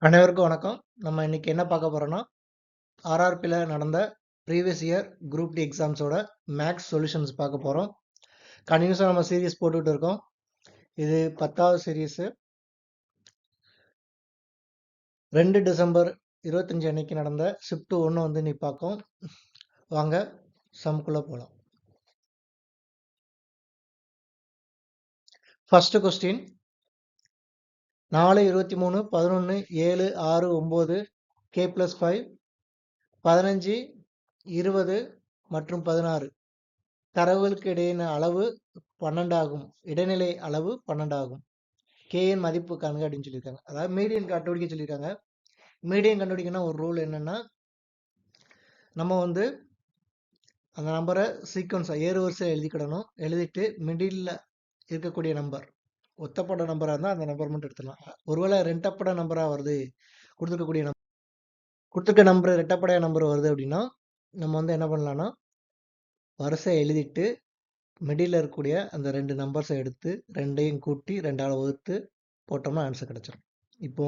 அனைவருக்கும் வணக்கம். நம்ம இன்னைக்கு என்ன பார்க்க போறோம்னா, ஆர்ஆர்பில நடந்த ப்ரீவியஸ் இயர் குரூப் டி எக்ஸாம்ஸோட மேக்ஸ் சொல்யூஷன்ஸ் பார்க்க போறோம். கண்டினியூஸா நம்ம சீரிஸ் போட்டுட்டு இருக்கோம். இது 10வது சீரிஸ். 2 டிசம்பர் 25 அன்னைக்கு நடந்த ஷிஃப்ட் 1 வந்து நீ பார்க்கும். வாங்க சம்குள்ள போலாம். ஃபர்ஸ்ட் கொஸ்டின் 4, 23, 11, 7, 6, 9 k plus 5 15, 20 மற்றும் 16 தரவுகளுக்கு இடையின அளவு 12 ஆகும். இடைநிலை அளவு 12 ஆகும். கேயின் மதிப்பு காணுங்க அப்படின்னு சொல்லியிருக்காங்க. அதாவது மீடியன் கண்டுபிடிக்க சொல்லியிருக்காங்க. மீடியன் கண்டுபிடிக்கணும் ஒரு ரூல் என்னன்னா, நம்ம வந்து அந்த நம்பரை சீக்வன்ஸா ஏறு வரிசையில் எழுதிக்கிடணும். எழுதிட்டு மிடில் இருக்கக்கூடிய நம்பர் ஒத்தப்பட நம்பராக இருந்தால் அந்த நம்பர் மட்டும் எடுத்துடலாம். ஒருவேளை ரெட்டப்பட நம்பராக வருது, கொடுத்துருக்க நம்பர் ரெட்டப்படைய நம்பர் வருது அப்படின்னா நம்ம வந்து என்ன பண்ணலாம்னா, வரிசை எழுதிட்டு மிடில் இருக்கக்கூடிய அந்த 2 நம்பர்ஸை எடுத்து ரெண்டையும் கூட்டி 2ஆல் வகுத்து போட்டோம்னா ஆன்சர் கிடைச்சிடும். இப்போ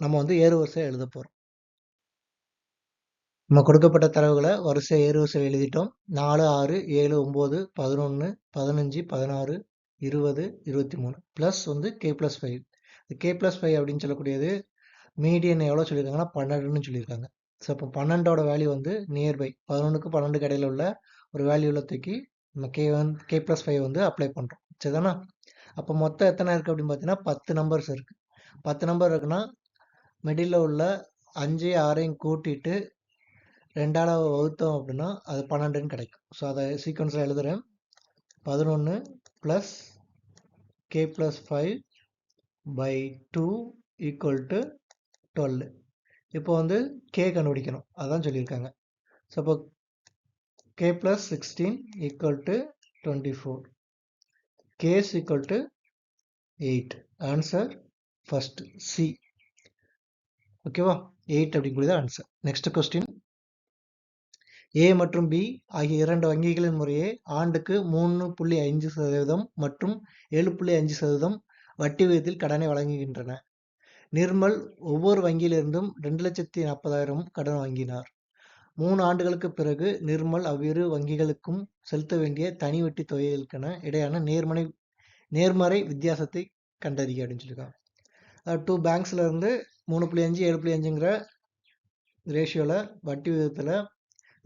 நம்ம வந்து ஏறு வரிசையை எழுத போகிறோம். நம்ம கொடுக்கப்பட்ட தரவுகளை வரிசை ஏறு வரிசையில் எழுதிட்டோம். 4, 6, 7, 9, 11, 15, 16, 20, 23 ப்ளஸ் வந்து கே ப்ளஸ் 5. கே ப்ளஸ் 5 அப்படின்னு சொல்லக்கூடியது மீடியன் எவ்வளோ சொல்லியிருக்காங்கன்னா 12ன்னு சொல்லியிருக்காங்க. ஸோ அப்போ 12ஓட வேல்யூ வந்து நியர்பை 11க்கு 12 இடையில உள்ள ஒரு வேல்யூவில் தூக்கி நம்ம கே ப்ளஸ் 5 வந்து அப்ளை பண்ணுறோம். சரிதானா? அப்போ மொத்தம் எத்தனை இருக்குது அப்படின்னு பார்த்தீங்கன்னா 10 நம்பர்ஸ் இருக்குது. 10 நம்பர் இருக்குன்னா மிடில் உள்ள 5, 6ஐயும் கூட்டிட்டு 2ஆல் வகுத்தோம் அப்படின்னா அது 12ன்னு கிடைக்கும். ஸோ அதை சீக்வன்ஸில் எழுதுகிறேன். 11 plus K plus 5 by 2 equal to 12. இப்போ வந்து கே கண்டுபிடிக்கணும், அதான் சொல்லியிருக்காங்க. ஸோ அப்போ K plus 16 equal to 24. K is equal to 8. Answer first C. ஓகேவா? 8 அப்படிங்கிறது ஆன்சர். நெக்ஸ்ட் கொஸ்டின், ஏ மற்றும் பி ஆகிய 2 வங்கிகளின் முறையே ஆண்டுக்கு 3.5% மற்றும் 7.5% வட்டி விகிதத்தில் கடனை வழங்குகின்றன. நிர்மல் ஒவ்வொரு வங்கியிலிருந்தும் 2,40,000 கடன் வாங்கினார். 3 ஆண்டுகளுக்கு பிறகு நிர்மல் அவ்விரு வங்கிகளுக்கும் செலுத்த வேண்டிய தனி வட்டி தொகைகளுக்கென இடையான நேர்மறை வித்தியாசத்தை கண்டறிய அப்படின்னு சொல்லியிருக்காங்க. 2 பேங்க்ஸ்ல இருந்து 3.5 7.5ங்கிற ரேஷியோல வட்டி விகிதத்தில்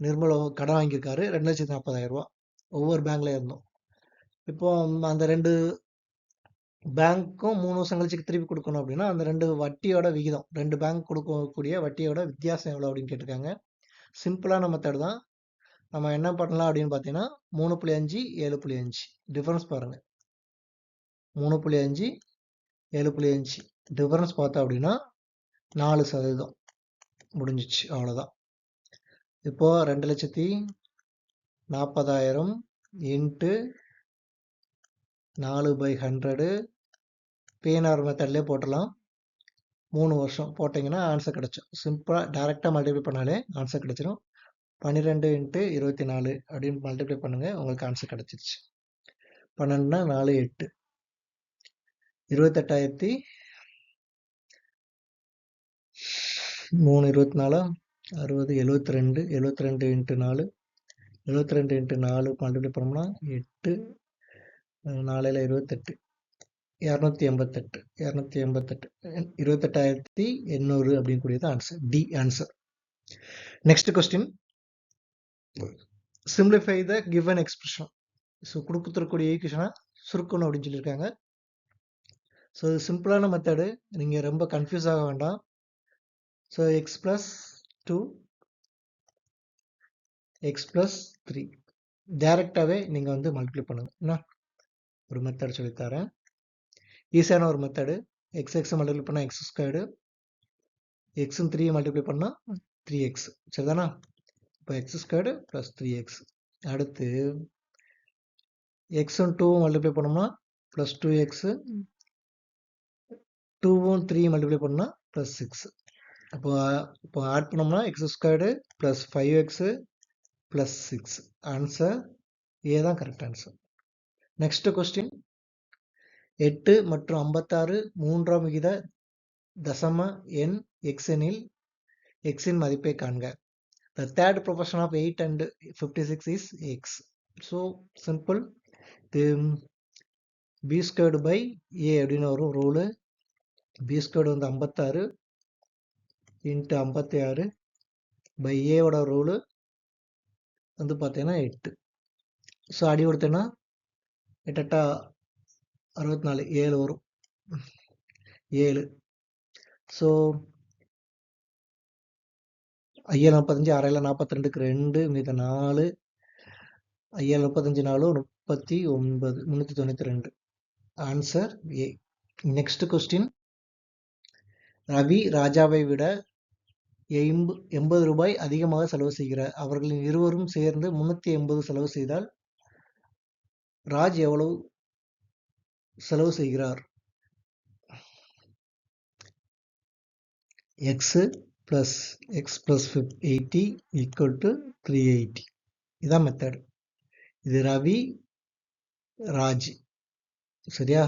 நிர்மல் கடன் வாங்கியிருக்காரு 2,40,000 ரூபா ஒவ்வொரு பேங்க்ல இருந்தோம். இப்போ அந்த 2 பேங்க்கும் 3 வருஷம் கழிச்சு திருப்பி கொடுக்கணும் அப்படின்னா அந்த 2 வட்டியோட விகிதம் 2 பேங்க் கொடுக்கக்கூடிய வட்டியோட வித்தியாசம் எவ்வளோ அப்படின்னு கேட்டிருக்காங்க. சிம்பிளான மெத்தட் தான். நம்ம என்ன பண்ணலாம் அப்படின்னு பார்த்தீங்கன்னா 3.5 7.5 டிஃபரன்ஸ் பாருங்க. 3.5 7.5 டிஃபரன்ஸ் பார்த்தோம் அப்படின்னா 4% முடிஞ்சிச்சு. அவ்வளோதான். இப்போ 2,40,000 இன்ட்டு 4/100 பிஎன்ஆர் மெத்தட்லேயே போட்டலாம். 3 வருஷம் போட்டிங்கன்னா ஆன்சர் கிடச்சிடும். சிம்பிளாக டைரெக்டாக மல்டிப்ளை பண்ணாலே ஆன்சர் கிடச்சிடும். 12 இன்ட்டு 24 அப்படின்னு மல்டிப்ளை பண்ணுங்கள், உங்களுக்கு ஆன்சர் கிடச்சிருச்சு. 12னா 4 8 28,000 3 24 60 72 72 இன்ட்டு 4 72 இன்ட்டு 4 மல்டிப்ளை பண்ணோம்னா 8 4 28 288 28,800 அப்படின்னு கூடியது answer. D answer. Next question, simplify the given expression. So கொடுத்துருக்கூடிய ஈக்குவேஷனை சுருக்கணும் அப்படின்னு சொல்லியிருக்காங்க. ஸோ இது சிம்பிளான மெத்தடு, நீங்கள் ரொம்ப கன்ஃபியூஸ் ஆக வேண்டாம். So X plus 2 X plus 3 டைரெக்டாகவே நீங்கள் வந்து மல்டிப்ளை பண்ணுங்க. என்ன ஒரு மெத்தட் சொல்லித்தரேன், ஈஸியான ஒரு மெத்தடு. எக்ஸ் மல்டிப்ளை பண்ணால் எக்ஸ் ஸ்கொயர்டு, எக்ஸும் 3 மல்டிப்ளை பண்ணால் 3x. சரிதானா? இப்போ எக்ஸ் ஸ்கொயர்டு ப்ளஸ் 3x. அடுத்து எக்ஸும் 2 மல்டிப்ளை பண்ணோம்னா ப்ளஸ் 2x, 2வும் 3 மல்டிப்ளை பண்ணால் ப்ளஸ் 6. இப்போ ஆட் பண்ணோம்னா X squared plus 5x plus 6. Answer A தான் கரெக்ட் ஆன்சர். நெக்ஸ்ட் கொஸ்டின், 8 மற்றும் 56 மூன்றாம் விகித தசம எண் x எனில் x இன் மதிப்பை காண்க. The third proportion of 8 and 56 is x. So simple. The b squared by a அப்படின்னு வரும் ரூலு. b squared வந்து 56 இன்ட்டு 56 பை ஏவோட ரூலு வந்து பார்த்தீங்கன்னா 8. ஸோ அடி கொடுத்தேன்னா 8 64 7 வரும் 7. ஸோ 545 6 42க்கு 2 மீது 4 545 4 39 392. Answer A. Next question. Ravi ராஜாவை விட 80 ரூபாய் அதிகமாக செலவு செய்கிறார். அவர்களின் இருவரும் சேர்ந்து 380 செலவு செய்தால் ராஜ் எவ்வளவு செலவு செய்கிறார்? x plus 80 equal to 380. இதான் மெத்தட். இது ரவி ராஜ், சரியா?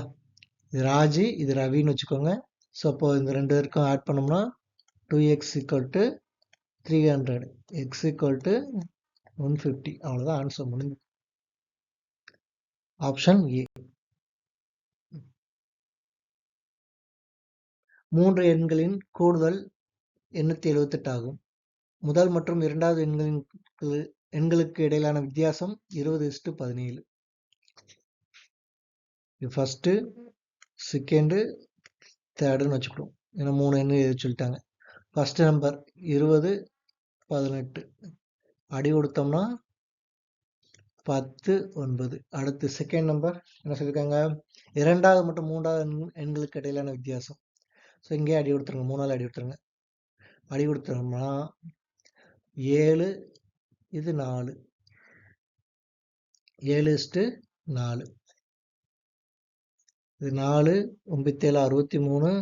இது ராஜ், இது ரவின்னு வச்சுக்கோங்க. ஸோ அப்போ இந்த ரெண்டு பேருக்கும் ஆட் பண்ணோம்னா 2x equal to 300, x equal to 150. அவ்வளோதான் ஆன்சர் முடிஞ்சு. Option A. 3 எண்களின் கூடுதல் 878 ஆகும். முதல் மற்றும் இரண்டாவது எண்களுக்கு இடையிலான வித்தியாசம் 20:17. ஃபர்ஸ்ட் செகண்ட் தேர்டுன்னு வச்சுக்கிறோம். ஏன்னா 3 எண்ணு சொல்லிட்டாங்க. ஃபர்ஸ்ட் நம்பர் 20 18 அடி கொடுத்தோம்னா 10 9. அடுத்து செகண்ட் நம்பர் என்ன சொல்லியிருக்காங்க? இரண்டாவது மற்றும் மூன்றாவது எண்களுக்கு இடையிலான வித்தியாசம். ஸோ இங்கே அடி கொடுத்துருங்க, 3 அடி கொடுத்துருங்க. அடி கொடுத்தோம்னா 7 இது 4 7:4. இது 4 9 7 63.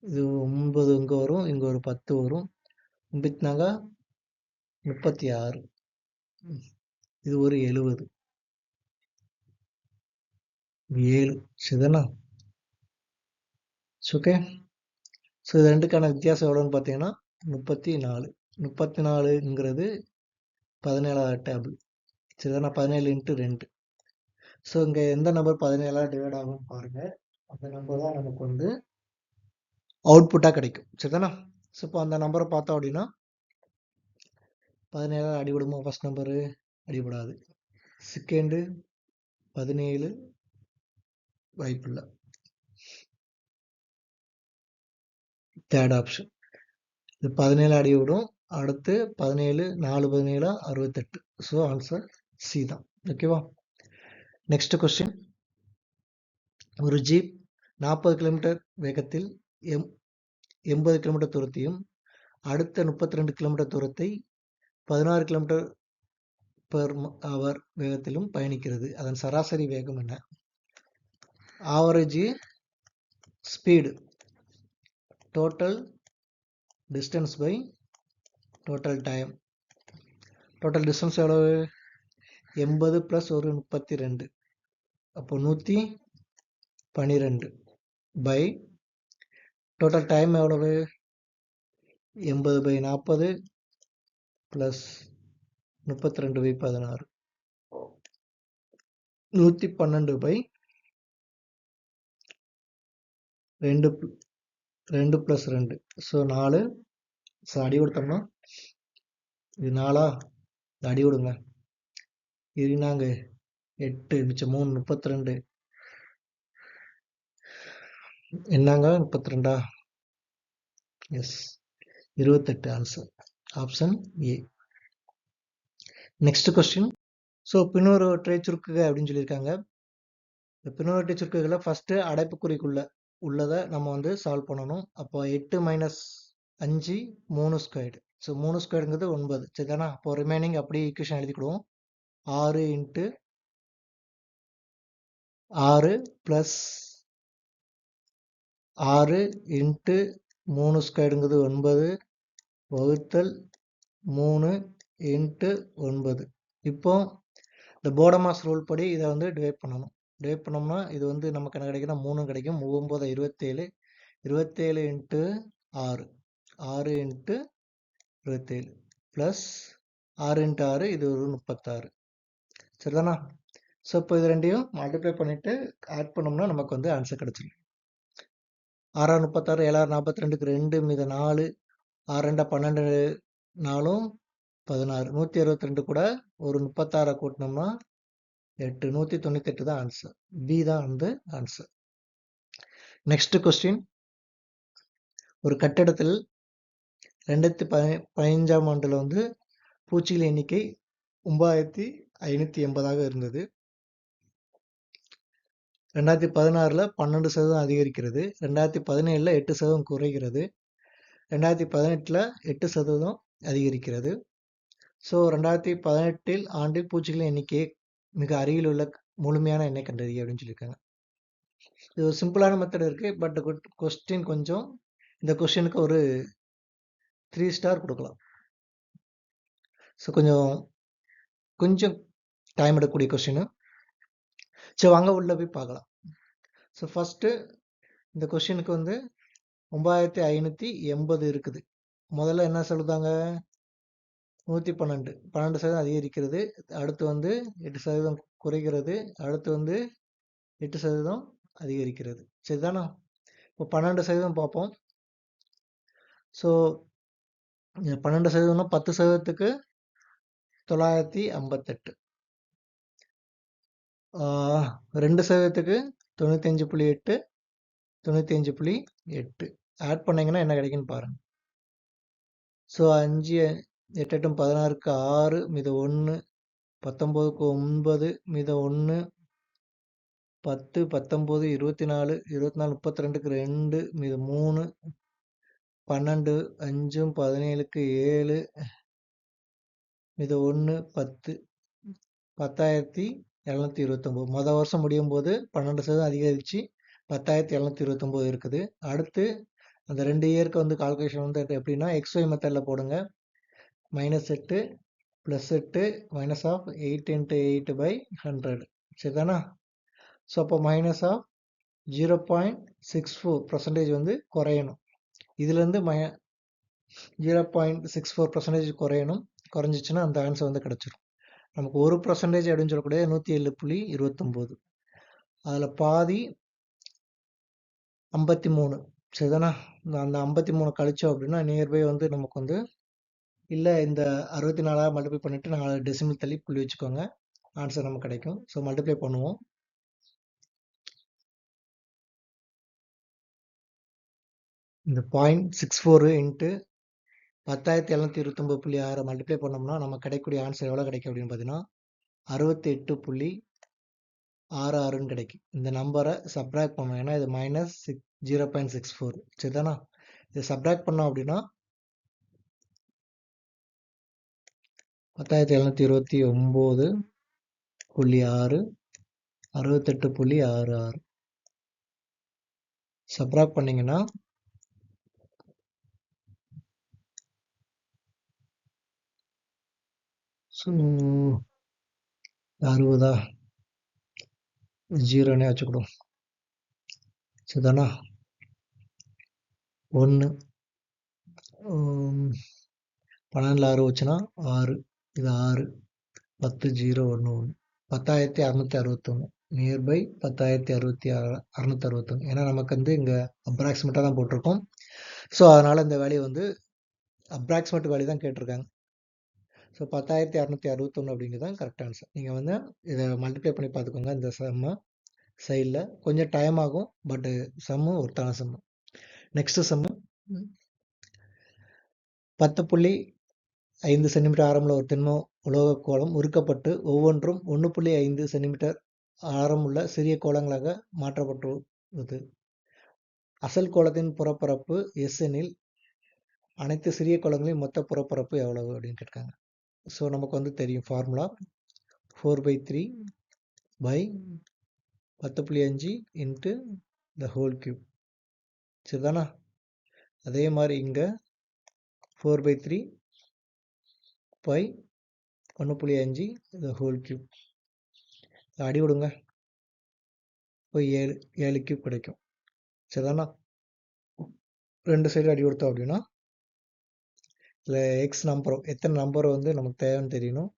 இது 9 இங்கே வரும், இங்கே ஒரு 10 வரும். 9 36. இது ஒரு 70. 7 சரிதானா? ஓகே. ஸோ இது ரெண்டுக்கான வித்தியாசம் எவ்வளோன்னு பார்த்தீங்கன்னா 34. 34ங்கிறது 17 டேபிள், சரிதானா? 17 × 2. ஸோ இங்கே எந்த நம்பர் 17 டிவைட் ஆகும் பாருங்க. அந்த நம்பர் தான் நமக்கு வந்து அவுட்புட்டாக கிடைக்கும், சரிதானா? ஸோ இப்போ அந்த நம்பரை பார்த்தோம் அப்படின்னா 17 அடிபடுமா? ஃபர்ஸ்ட் நம்பரு அடிபடாது. செகண்டு 17 வாய்ப்பில்லை. தேர்ட் ஆப்ஷன் இது 17 அடிவிடும். அடுத்து 17 4 17 68. ஸோ ஆன்சர் சி தான். ஓகேவா? Next question. ஒரு ஜீப் 40 கிலோமீட்டர் வேகத்தில் 80 கிலோமீட்டர் தூரத்தையும் அடுத்த 32 கிலோமீட்டர் தூரத்தை 16 கிலோமீட்டர் பெர் ஹவர் வேகத்திலும் பயணிக்கிறது. அதன் சராசரி வேகம் என்ன? Average speed total distance by total time. Total distance எவ்வளவு? 80 + ஒரு 32, அப்போ 112 பை டோட்டல் டைம் எவ்வளவு? 80/40 + 32/16 112 பை 2 + 2. ஸோ 4. ஸோ அடி கொடுத்தோம்னா இது 4 அடி கொடுங்க. இருந்தாங்க 8 மிச்சம் 3 32 என்னங்க 32. Yes 28 answer. Option A. Next question. So பின்னொருவற்றை சுருக்குக அப்படின்னு சொல்லியிருக்காங்க. இந்த பின்னொருவற்றை சுருக்குகளை ஃபர்ஸ்ட் அடைப்புக்குறிக்குள்ள உள்ளதை நம்ம வந்து சால்வ் பண்ணணும். அப்போ 8 - 5 3 ஸ்கொயர்டு. ஸோ 3 ஸ்கொயர்டுங்கிறது 9, சரிதானா? அப்போ ரிமைனிங் அப்படியே ஈக்குவேஷன் எழுதிக்கிடுவோம். 6 × 6 + 6 × 3 ஸ்கொயர்டுங்கிறது 9 வகுத்தல் 3 × 9. இப்போ இந்த போடமாஸ் ரூல் படி இதை வந்து டிவைட் பண்ணணும். டிவைட் பண்ணோம்னா இது வந்து நமக்கு என்ன கிடைக்குன்னா 3 கிடைக்கும். 9 27 27 இன்ட்டு 6 6 இன்ட்டு 27 ப்ளஸ் 6 இன்ட்டு 6 இது ஒரு 36 சரிதானா? ஸோ இப்போ இது ரெண்டையும் மல்டிப்ளை பண்ணிவிட்டு ஆட் பண்ணோம்னா நமக்கு வந்து ஆன்சர் கிடச்சிடும். 6 36 7 42க்கு 2 மீதம் 4 6 2 12 4 16 162 கூட ஒரு 36 கூட்டினோம்னா 8 198 தான் ஆன்சர். பி தான் வந்து ஆன்சர். Next question. ஒரு கட்டிடத்தில் 2015ஆம் ஆண்டில் வந்து பூச்சிகள் எண்ணிக்கை 9580 இருந்தது. 2016ல் 12% அதிகரிக்கிறது. 2017ல் 8% குறைகிறது. 2018ல் 8% அதிகரிக்கிறது. ஸோ 2018 ஆண்டில் பூச்சிகளின் எண்ணிக்கையை மிக அருகில் உள்ள முழுமையான எண்ணை கண்டறிய அப்படின்னு சொல்லியிருக்காங்க. இது ஒரு சிம்பிளான மெத்தட் இருக்குது. பட் கொஸ்டின் கொஞ்சம் இந்த கொஸ்டினுக்கு ஒரு 3 ஸ்டார் கொடுக்கலாம். ஸோ கொஞ்சம் டைம் எடுக்கக்கூடிய கொஸ்டின். சரி வாங்க உள்ள போய் பார்க்கலாம். ஸோ ஃபஸ்ட்டு இந்த கொஸ்டினுக்கு வந்து 9580 இருக்குது. முதல்ல என்ன சொல்லுதாங்க? 112 12% அதிகரிக்கிறது. அடுத்து வந்து 8% குறைகிறது. அடுத்து வந்து 8% அதிகரிக்கிறது. சரிதானா? இப்போ 12% பார்ப்போம். ஸோ 12%னா 10%க்கு 958, 2%க்கு 95.8, 95.8 ஆட் பண்ணிங்கன்னா என்ன கிடைக்குன்னு பாருங்க. ஸோ 5 8 8 16க்கு 6 மீது 1, 19க்கு 9 மீது 1, 10 19 24 24 32க்கு 2 மீது 3, 12 5 17க்கு 7 மீது 1 10 10,729. மொதல் வருஷம் முடியும் போது 12% அதிகரித்து 10,729 இருக்குது. அடுத்து அந்த 2 இயருக்கு வந்து கால்குலேஷன் வந்து எப்படின்னா XY மெத்தடில் போடுங்க. -8 +8 மைனஸ் ஆஃப் 8 × 8/100 சரிதானா? ஸோ அப்போ மைனஸ் ஆஃப் 0.64% வந்து குறையணும். இதுலேருந்து 0.64% குறையணும். குறைஞ்சிச்சுன்னா அந்த ஆன்சர் வந்து கிடச்சிரும். நமக்கு 1% அப்படின்னு சொல்லக்கூடிய 107.29. அதில் பாதி 53 சரிதானா? அந்த 53 கழிச்சோம் அப்படின்னா நியர்பை வந்து நமக்கு வந்து இல்லை இந்த 64 மல்டிப்ளை பண்ணிவிட்டு 4 டெசிமல் தள்ளி புள்ளி வச்சுக்கோங்க. ஆன்சர் நமக்கு கிடைக்கும். ஸோ மல்டிப்ளை பண்ணுவோம். இந்த 0.64 இன்ட்டு 10,729.6 மல்டிப்ளை பண்ணோம்னா நமக்கு கிடைக்கக்கூடிய ஆன்சர் எவ்வளோ கிடைக்கும் அப்படின்னு பார்த்தீங்கன்னா 68.66ன்னு கிடைக்கும். இந்த நம்பரை சப்ராக்ட் பண்ணோம். ஏன்னா இது -0.64 சரிதானா? இதை சப்ராக்ட் பண்ணோம் அப்படின்னா 10,729.6 68.66 சப்ராக்ட் பண்ணிங்கன்னா 60 0னே வச்சுக்கிடும் சரிதானா? 1 12 6 வச்சுன்னா 6 இது 6 10 0 1 1 10,661 நியர்பை 10,661. ஏன்னா நமக்கு வந்து இங்கே அப்ராக்சிமேட்டாக தான் போட்டிருக்கோம். ஸோ அதனால் இந்த வேல்யூ வந்து அப்ராக்சிமேட் வேல்யூ தான் கேட்டிருக்காங்க. ஸோ 10,661 அப்படிங்கிறது தான் கரெக்ட் ஆன்சர். நீங்கள் வந்து இதை மல்டிப்ளை பண்ணி பார்த்துக்கோங்க. இந்த சம்மை சைடில் கொஞ்சம் டைம் ஆகும். பட்டு சம்மு ஒருத்தான சம்மு. நெக்ஸ்ட் சம்மு 10.5 சென்டிமீட்டர் ஆரமுள்ள ஒரு திண்ம உலோக கோளம் உருக்கப்பட்டு ஒவ்வொன்றும் 1.5 சென்டிமீட்டர் ஆரமுள்ள சிறிய கோளங்களாக மாற்றப்பட்டுள்ளது. அசல் கோளத்தின் புறப்பரப்பு S எனில் அனைத்து சிறிய கோளங்களின் மொத்த புறப்பரப்பு எவ்வளவு அப்படின்னு கேட்காங்க. ஸோ நமக்கு வந்து தெரியும் formula 4/3 10.5 into the whole cube சரிதானா? அதே மாதிரி இங்கே 4/3 1.5 த ஹோல் கியூப் அடி விடுங்க. இப்போ 7 கியூப் கிடைக்கும் சரிதானா? ரெண்டு சைடு அடி கொடுத்தோம் அப்படின்னா இல்லை எக்ஸ் நம்பரும் எத்தனை நம்பர் வந்து நமக்கு தேவைன்னு தெரியணும்.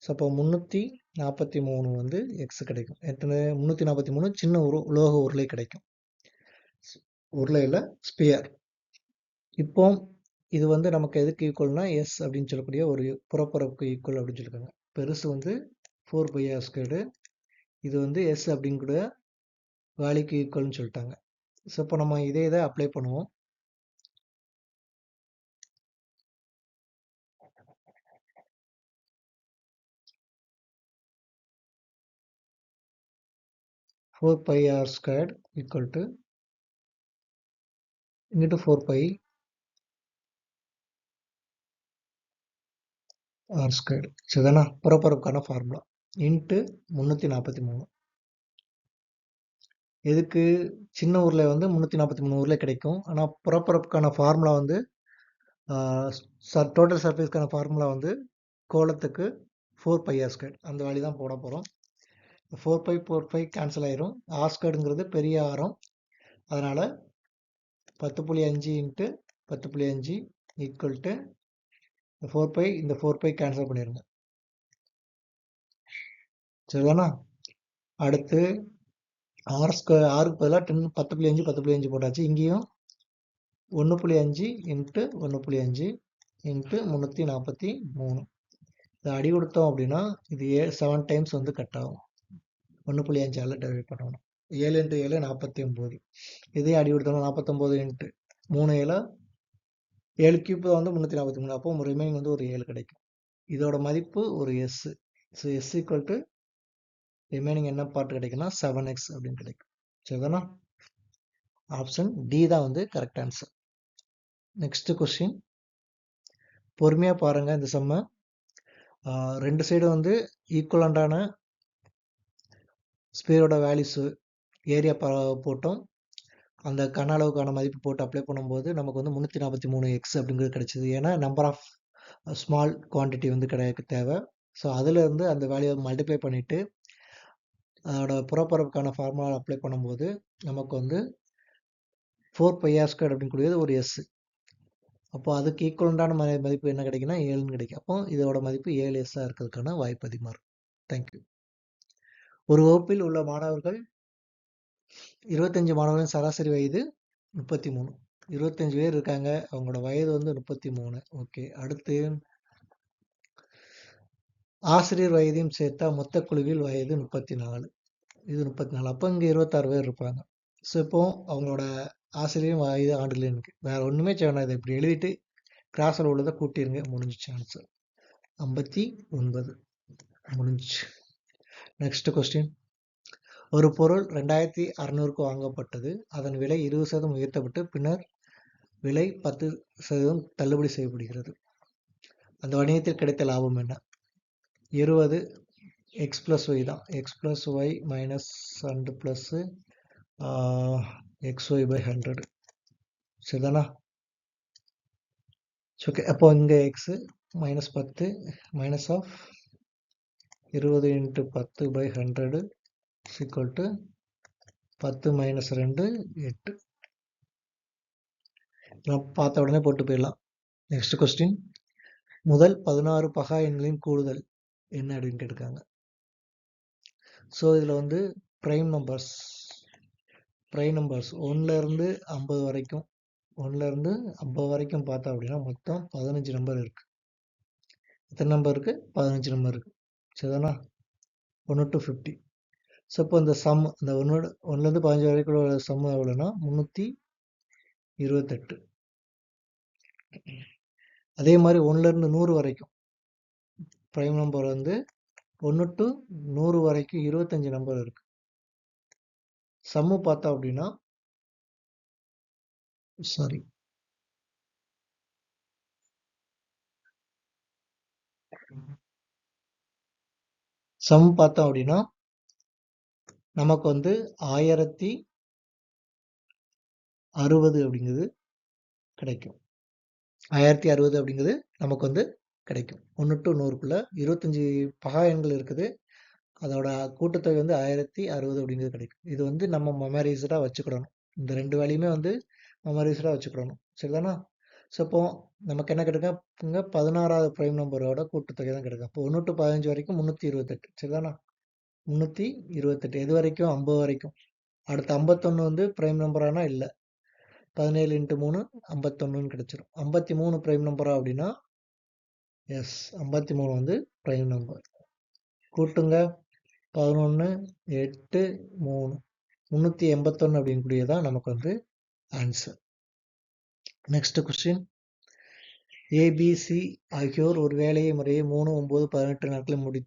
ஸோ அப்போ 343 வந்து எக்ஸ் கிடைக்கும். எத்தனை 343 சின்ன உலோக உருளை கிடைக்கும். உருளையில் ஸ்பியர். இப்போ இது வந்து நமக்கு எதுக்கு ஈக்குவல்னா எஸ் அப்படின்னு சொல்லக்கூடிய ஒரு புறப்பரப்புக்கு ஈக்குவல் அப்படின்னு சொல்லியிருக்காங்க. பெருசு வந்து 4πr². இது வந்து எஸ் அப்படிங்கிற வேல்யூக்கு ஈக்குவல்னு சொல்லிட்டாங்க. ஸோ இப்போ நம்ம இதே இதை அப்ளை பண்ணுவோம். Four pi R squared equal to இங்கிட்டு 4π ஆர் ஸ்கொயர்டு. சரிதானா? புறப்பரப்புக்கான ஃபார்முலா இன்ட்டு 343. எதுக்கு சின்ன உருளை வந்து 343 உருளை கிடைக்கும். ஆனால் புறப்பரப்புக்கான ஃபார்முலா வந்து டோட்டல் சர்ஃபேஸ்க்கான ஃபார்முலா வந்து கோளத்துக்கு 4πr². அந்த வேல்யூ தான் போட போகிறோம். 4π கேன்சல் ஆயிரும். ஆர்²ங்கிறது பெரிய ஆரம். அதனால் 10.5 இன்ட்டு 10.5 ஈக்குவல் டு 4π. இந்த 4π கேன்சல் பண்ணிடுங்க. சரிதானா? அடுத்து ஆருக்கு பதிலாக 10.5 10.5 போட்டாச்சு. இங்கேயும் 1.5 இன்ட்டு 1.5 இன்ட்டு 343. இதை அடி கொடுத்தோம் அப்படின்னா இது 7 டைம்ஸ் வந்து கட் ஆகும். 1.5ஆல் டிவைட் பண்ணணும். 7 இன்ட்டு 7 49. இதே அடி கொடுத்தோம்னா 49 இன்ட்டு 3 7 7 கியூப் வந்து 343. அப்போ ரிமைனிங் வந்து ஒரு 7 கிடைக்கும். இதோட மதிப்பு ஒரு S. So S equal to remaining என்ன பார்ட் கிடைக்குன்னா 7x அப்படின்னு கிடைக்கும். சரிதானா? ஆப்ஷன் டி தான் வந்து கரெக்ட் ஆன்சர். நெக்ஸ்ட் கொஸ்டின் பொறுமையாக பாருங்கள். இந்த செம்ம ரெண்டு சைடு வந்து ஈக்குவலண்டான ஸ்பியரோட வேல்யூஸு ஏரியா போட்டோம். அந்த கன அளவுக்கான மதிப்பு போட்டு அப்ளை பண்ணும்போது நமக்கு வந்து 343 எக்ஸ் அப்படிங்கிறது கிடைச்சிது. ஏன்னா நம்பர் ஆஃப் ஸ்மால் குவான்டிட்டி வந்து தேவை. ஸோ அதிலிருந்து அந்த வேல்யூவை மல்டிப்ளை பண்ணிவிட்டு அதோட புறப்பரப்புக்கான ஃபார்முலா அப்ளை பண்ணும்போது நமக்கு வந்து 4πr² அப்படின்னு கூடியது ஒரு எஸ். அப்போ அதுக்கு ஈக்குவலண்டான மதிப்பு என்ன கிடைக்குன்னா 7ன்னு கிடைக்கும். அப்போ இதோட மதிப்பு 7s இருக்கிறதுக்கான வாய்ப்பு அதிகமாக இருக்கும். தேங்க்யூ. ஒரு வகுப்பில் உள்ள மாணவர்கள் 25 மாணவர்களின் சராசரி வயது 33. 25 பேர் இருக்காங்க. அவங்களோட வயது வந்து 33. ஓகே. அடுத்து ஆசிரியர் வயதையும் சேர்த்தா மொத்த குழுவில் வயது 34. இது 34. அப்போ இங்கே 26 பேர் இருப்பாங்க. ஸோ இப்போ அவங்களோட ஆசிரியர் வயது ஆண்டுகள் எனக்கு வேற ஒன்றுமே செய்யணும். இதை இப்படி எழுதிட்டு கிராஸில் உள்ளதை கூட்டிருங்க. முடிஞ்சிச்சு ஆன்சர். 59 முடிஞ்சிச்சு. Next question. ஒரு பொருள் 2600க்கு வாங்கப்பட்டது. அதன் விலை 20% உயர்த்தப்பட்டு பின்னர் விலை 10% தள்ளுபடி செய்யப்படுகிறது. அந்த வணிகத்தில் கிடைத்த லாபம் என்ன? 20 எக்ஸ் ப்ளஸ் ஒய் தான். X plus Y minus 100 plus X Y by 100. சரிதானா? ஓகே. அப்போ இங்கே X minus 10 minus of 20 into 10 by 100 equal to 10 minus 2 8. நான் பார்த்த உடனே போட்டு போயிடலாம். Next question. முதல் 16 பகா எண்களின் கூடுதல் என்ன அப்படின்னு கேட்டிருக்காங்க. ஸோ இதில் வந்து ப்ரைம் நம்பர்ஸ் 1லேருந்து 50 வரைக்கும் 1லேருந்து 50 வரைக்கும் பார்த்தோம் அப்படின்னா மொத்தம் 15 நம்பர் இருக்குது. எத்தனை நம்பர் இருக்குது? 15 நம்பர் இருக்குது. சரிதானா? 1 to 50. ஸோ இப்போ இந்த சம் இந்த 1லேருந்து 15 வரைக்கும் உள்ள சம் எவ்வளோன்னா 328. அதே மாதிரி 1லேருந்து 100 வரைக்கும் ப்ரைம் நம்பர் வந்து 1 to 100 வரைக்கும் 25 நம்பர் இருக்கு. சம்மு பார்த்தோம் அப்படின்னா சம் பார்த்தோம் அப்படின்னா நமக்கு வந்து 1060 அப்படிங்கிறது கிடைக்கும். 1060 அப்படிங்கிறது நமக்கு வந்து கிடைக்கும். 1 to 100க்குள்ள 25 பகா எண்கள் இருக்குது. அதோட கூட்டுத்தொகை வந்து 1060 அப்படிங்கிறது கிடைக்கும். இது வந்து நம்ம மெமரைஸ்டாக வச்சுக்கிடணும். இந்த ரெண்டு வேலையுமே வந்து நம்ம ரிசர்வாக வச்சுக்கிடணும். சரிதானா? ஸோ இப்போ நமக்கு என்ன கிடைக்கும் இங்கே 16வது ப்ரைம் நம்பரோட கூட்டுத்தொகை தான் கிடைக்கும். இப்போ 1 to 15 வரைக்கும் 328. சரிதானா? 328 எது வரைக்கும் 50 வரைக்கும். அடுத்து 51 வந்து ப்ரைம் நம்பரானா இல்லை. 17 × 3 51ன்னு கிடைச்சிரும். 53 ப்ரைம் நம்பரா அப்படின்னா எஸ், 53 வந்து ப்ரைம் நம்பர். கூட்டுங்க 11 8 3 381 அப்படிங்கக்கூடியதான் நமக்கு வந்து ஆன்சர். Next question. ஏபிசி ஆகியோர் ஒரு வேலையை முறையே 3 9 18 நாட்களில்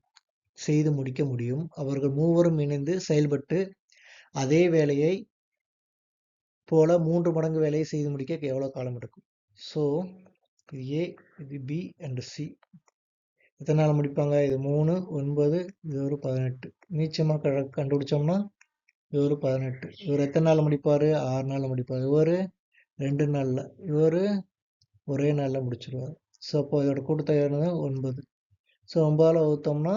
செய்து முடிக்க முடியும். அவர்கள் மூவரும் இணைந்து செயல்பட்டு அதே வேலையை போல 3 மடங்கு வேலையை செய்து முடிக்க எவ்வளவு காலம் எடுக்கும்? ஸோ இது ஏ, இது பி அண்ட் சி. எத்தனை நாள் முடிப்பாங்க? இது 3 9 இது ஒரு 18. மீச்சமாக கண்டுபிடிச்சோம்னா இது ஒரு 18. இவர் எத்தனை நாள் முடிப்பாரு? 6 நாள் முடிப்பார். இவர் 2 நாளில், இவர் ஒரே நாளில் முடிச்சிருவார். ஸோ அப்போ இதோட கூட்டுத்தொகை 9. ஸோ 9ஆல் வகுத்தோம்னா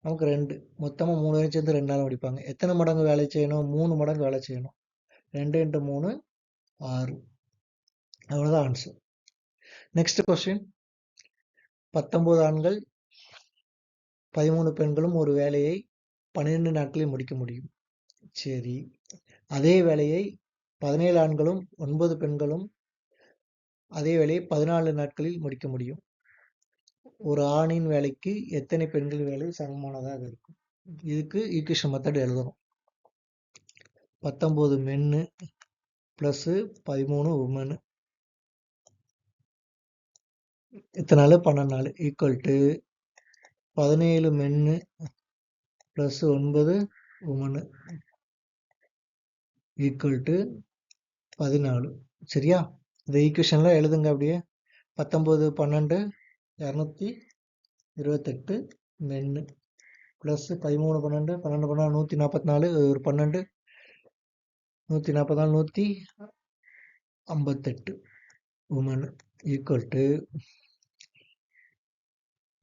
நமக்கு 2. மொத்தமாக 3 பேரும் சேர்ந்து 2 நாள் முடிப்பாங்க. எத்தனை மடங்கு வேலை செய்யணும்? 3 மடங்கு வேலை செய்யணும். 2 × 3 6. அவ்வளோதான் ஆன்சர். Next question. 19 ஆண்கள் 13 பெண்களும் ஒரு வேலையை 12 நாட்களில் முடிக்க முடியும். சரி, அதே வேலையை 17 ஆண்களும் 9 பெண்களும் அதே வேலையை 14 நாட்களில் முடிக்க முடியும். ஒரு ஆணின் வேலைக்கு எத்தனை பெண்கள் வேலை சமமானதாக இருக்கும்? இதுக்கு ஈக்குவேஷன் மெத்தட் எழுதணும். 19 மென்னு ப்ளஸ் 13 உமனு எத்தனை நாள்? 12 நாள் ஈக்குவல் டு 17 மென்னு ப்ளஸ் 9 உமனு ஈக்குவல் டு 14. சரியா? இந்த ஈக்குவேஷன்லாம் எழுதுங்க அப்படியே. 19 12 228 மென்னு ப்ளஸ் 13 12 12 12 144 ஒரு 12 144 158 உமன் ஈக்குவல் டு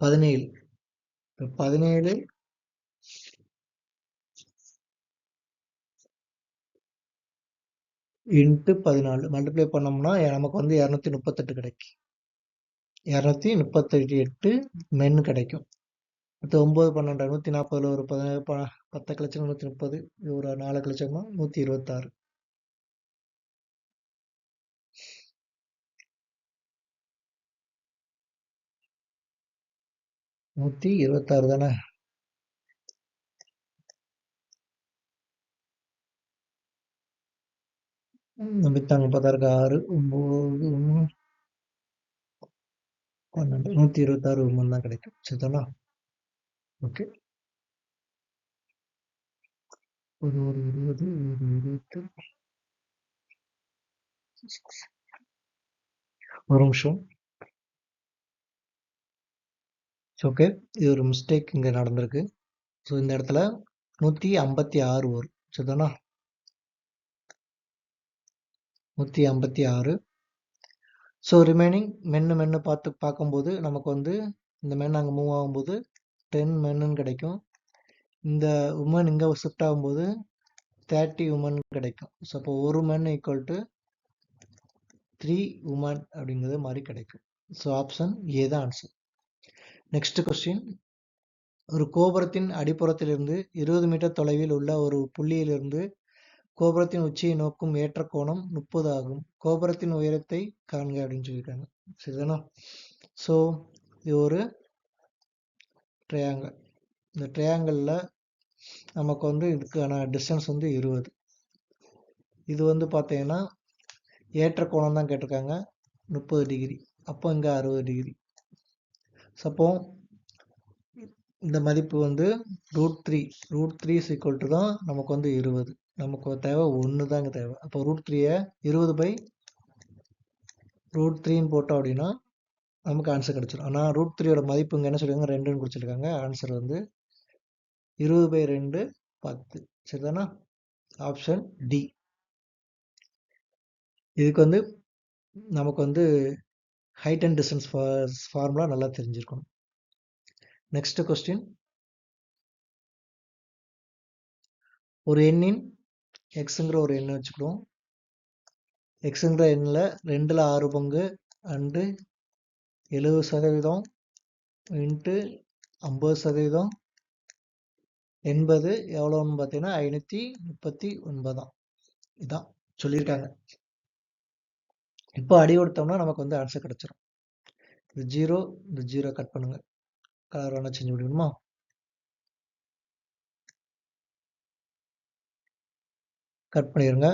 17. 17 இன்ட்டு 14 மல்டிப்ளை பண்ணோம்னா நமக்கு வந்து 238 கிடைக்கும். 238 மென் கிடைக்கும். அடுத்து 9 12 140 ஒரு 10 கழிச்சா 130, ஒரு 4 கழிச்சோம்னா 126. தானே? மித்தாங்க 16 6 9 12 126 உமன் தான் கிடைக்கும். சரிதானா? ஓகே. ஒரு 20 20 ஒரு நிமிஷம். ஓகே, இது ஒரு மிஸ்டேக் இங்கே நடந்திருக்கு. ஸோ இந்த இடத்துல 156 வரும். சரிதானா? 156. ஸோ ரிமைனிங் மென்னு பார்க்கும்போது நமக்கு வந்து இந்த மென் அங்கே மூவ் ஆகும்போது 10 மென்னு கிடைக்கும். இந்த உமன் இங்கே ஷிஃப்ட் ஆகும்போது 30 உமன் கிடைக்கும். ஸோ அப்போ ஒரு மென் ஈக்குவல் டு 3 உமன் அப்படிங்கிறது மாதிரி கிடைக்கும். ஸோ ஆப்ஷன் ஏ தான் ஆன்சர். Next question. ஒரு கோபுரத்தின் அடிப்புறத்திலிருந்து 20 மீட்டர் தொலைவில் உள்ள ஒரு புள்ளியிலிருந்து கோபுரத்தின் உச்சியை நோக்கும் ஏற்ற கோணம் 30 ஆகும். கோபுரத்தின் உயரத்தை காண்க அப்படின்னு சொல்லியிருக்காங்க. சரிதானா? ஸோ இது ஒரு ட்ரையாங்கிள். இந்த ட்ரையாங்கிளில் நமக்கு வந்து இதுக்கான டிஸ்டன்ஸ் வந்து 20. இது வந்து பார்த்தீங்கன்னா ஏற்ற கோணம் தான் கேட்டிருக்காங்க, 30 டிகிரி. அப்போ இங்கே 60 டிகிரி. சப்போ இந்த மதிப்பு வந்து √3. √3 is equal to தான் நமக்கு வந்து 20. நமக்கு தேவை 1 தான் இங்கே தேவை. அப்போ √3யை 20/√3ன்னு போட்டோம் அப்படின்னா நமக்கு ஆன்சர் கிடச்சிடும். ஆனால் √3யோட மதிப்பு இங்கே என்ன சொல்லியிருக்காங்க? 2ன்னு கொடுத்துருக்காங்க. ஆன்சர் வந்து 20/2 10. சரிதானா? Option D. இதுக்கு வந்து நமக்கு வந்து ஹைட் அண்ட் டிஸ்டன்ஸ் ஃபார்முலா நல்லா தெரிஞ்சிருக்கணும். Next question. ஒரு எண்ணின் எக்ஸுங்கிற ஒரு எண்ணை வச்சுக்கிறோம். எக்ஸுங்கிற எண்ணில் 2ல் 6 பங்கு அண்டு 70% இன்ட்டு 50%. 80 எவ்வளோன்னு பார்த்தீங்கன்னா 539 இதான் சொல்லியிருக்காங்க. இப்போ அடி கொடுத்தோம்னா நமக்கு வந்து ஆன்சர் கிடச்சிரும். இந்த 0 கட் பண்ணுங்க. கலர் வேணால் சேஞ்ச் பண்ணிக்கணுமா? கட் பண்ணிடுங்க.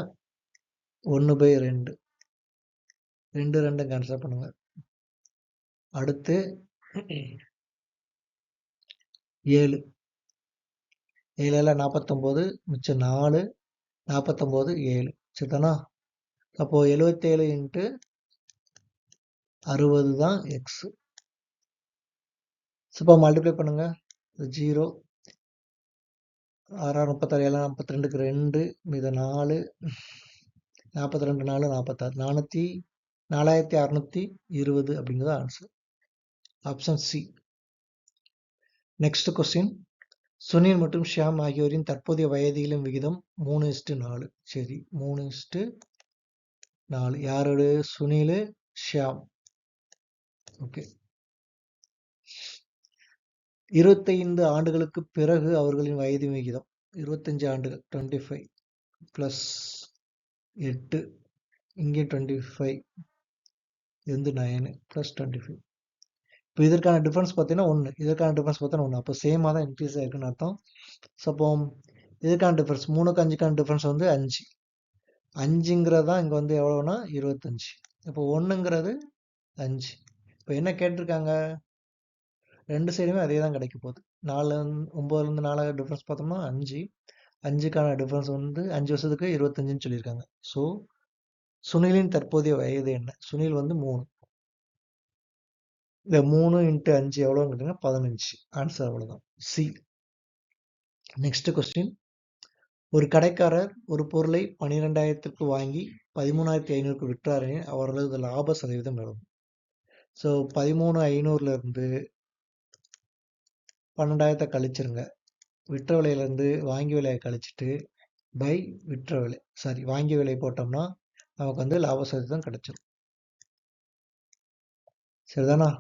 1/2 2 கேன்சல் பண்ணுங்க. அடுத்து 7 7ல் 49 மிச்சம் 4 49 7 சரிதானா? அப்போது 77 இன்ட்டு 60 தான் எக்ஸ். இப்போ மல்டிப்ளை பண்ணுங்க. 0 6 36 7 42க்கு 2 மீதம் 4 42 4 46 4620 அப்படிங்கிறது answer. Option C. Next question. Sunil மற்றும் ஷியாம் ஆகியோரின் தற்போதைய வயதிலும் விகிதம் 3:4. சரி 3:4 யாரோட? சுனில் ஷியாம். ஓகே. 25 ஆண்டுகளுக்கு பிறகு அவர்களின் வயது விகிதம் 25 ஆண்டுகள் 25 ப்ளஸ் 8 இங்கே 25 இது வந்து 9 ப்ளஸ் 25. இப்போ இதற்கான டிஃப்ரென்ஸ் பார்த்தீங்கன்னா 1, இதற்கான டிஃப்ரென்ஸ் பார்த்தீங்கன்னா 1. அப்போ சேமாக தான் இன்க்ரீஸ் ஆகிருக்குன்னு அர்த்தம். ஸோ அப்போ இதற்கான டிஃப்ரென்ஸ் 3க்கு 5க்கான டிஃப்ரென்ஸ் வந்து 5. 5ங்கிறது தான் இங்கே வந்து எவ்வளோனா 25. இப்போ 1ங்கிறது 5. இப்போ என்ன கேட்டிருக்காங்க? ரெண்டு சைடுமே அதே தான் கிடைக்க போகுது. 9லேருந்து 4 டிஃப்ரென்ஸ் பார்த்தோம்னா 5. 5க்கான டிஃப்ரென்ஸ் வந்து 5 வருஷத்துக்கு 25ன்னு சொல்லியிருக்காங்க. ஸோ சுனிலின் தற்போதைய வயது என்ன? சுனில் வந்து 3. இந்த 3 இன்ட்டு 5 எவ்வளோன்னு கேட்டிங்கன்னா 15. ஆன்சர் அவ்வளோதான். சி. Next question. ஒரு கடைக்காரர் ஒரு பொருளை 12,000க்கு வாங்கி 13,500க்கு விற்றாரு. அவர்களது லாப சதவீதம் எவ்வளவு? ஸோ 13,500லேருந்து 12,000 கழிச்சிருங்க. விற்ற விலையிலேருந்து வாங்கி விலையை கழிச்சிட்டு பை விற்ற விலை வாங்கிய விலை போட்டோம்னா நமக்கு வந்து லாப சதவீதம் கிடைச்சிடும். சரிதானா?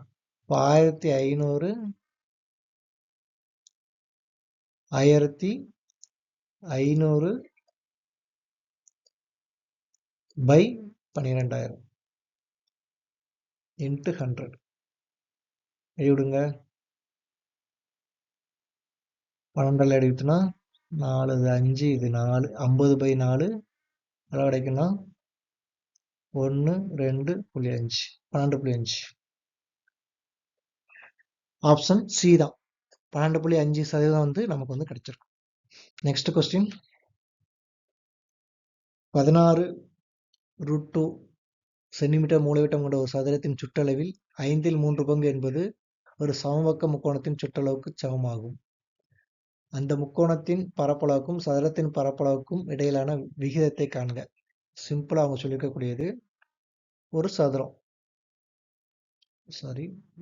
இப்போ 1500 பை 12,000 இன்ட்டு 100 எழுதிவிடுங்க. 12 எடுத்துனா 4 இது 5 இது 4 50/4 எவ்வளோ கிடைக்குன்னா 1,2.5 12.5. ஆப்ஷன் சி தான். 12.5% வந்து நமக்கு வந்து கிடைச்சிருக்கும். Next question. 16√2 சென்டிமீட்டர் மூலைவிட்டம் கொண்ட ஒரு சதுரத்தின் சுற்றளவில் 3/5 பங்கு என்பது ஒரு சமபக்க முக்கோணத்தின் சுற்றளவுக்கு சமமாகும். அந்த முக்கோணத்தின் பரப்பளவுக்கும் சதுரத்தின் பரப்பளவுக்கும் இடையிலான விகிதத்தை காண்க. சிம்பிளா அவங்க சொல்லியிருக்கக்கூடியது ஒரு சதுரம்.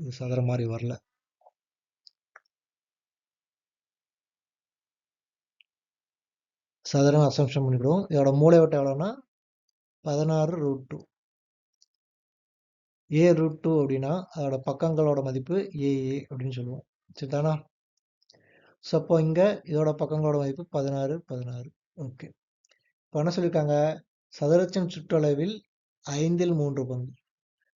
இது சதுரம் மாதிரி வரல. சதுரம் அசம்ஷன் பண்ணிவிடுவோம். இதோட மூலைவிட்டம் எவ்வளோன்னா 16√2. a√2 அப்படின்னா அதோட பக்கங்களோட மதிப்பு ஏஏ அப்படின்னு சொல்லுவோம். சரிதானா? ஸோ அப்போ இங்கே இதோட பக்கங்களோட மதிப்பு 16. ஓகே. இப்போ என்ன சொல்லியிருக்காங்க? சதுரத்தின் சுற்றளவில் 3/5 பங்கு.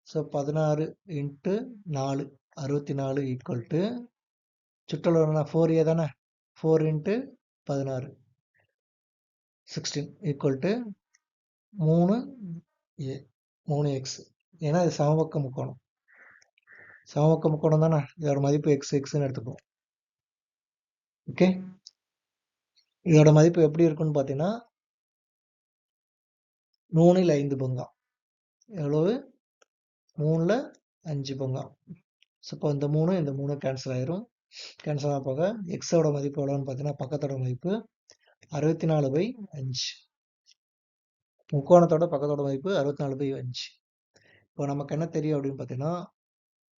ஸோ 16 இன்ட்டு 4 64 ஈக்குவல் டு சுற்றளவுனா 4a தானே? 4 into 16 16 equal to 3a 3x. ஏன்னா இது சமபக்க முக்கோணம். சமபக்க முக்கோணம் தானே? இதோட மதிப்பு எக்ஸ்ன்னு எடுத்துப்போம். ஓகே. இதோட மதிப்பு எப்படி இருக்குன்னு பார்த்தீங்கன்னா 3ல் 5 பங்கா. எவ்வளவு? 3ல் 5 பங்கா. ஸோ இப்போ இந்த 3 கேன்சல் ஆயிரும். கேன்சல் ஆக போக எக்ஸோட மதிப்பு எவ்வளோன்னு பார்த்தீங்கன்னா பக்கத்தோட மதிப்பு 64/5. முக்கோணத்தோட பக்கத்தோட மதிப்பு 64/5. இப்போ நமக்கு என்ன தெரியும் அப்படின்னு பார்த்தீங்கன்னா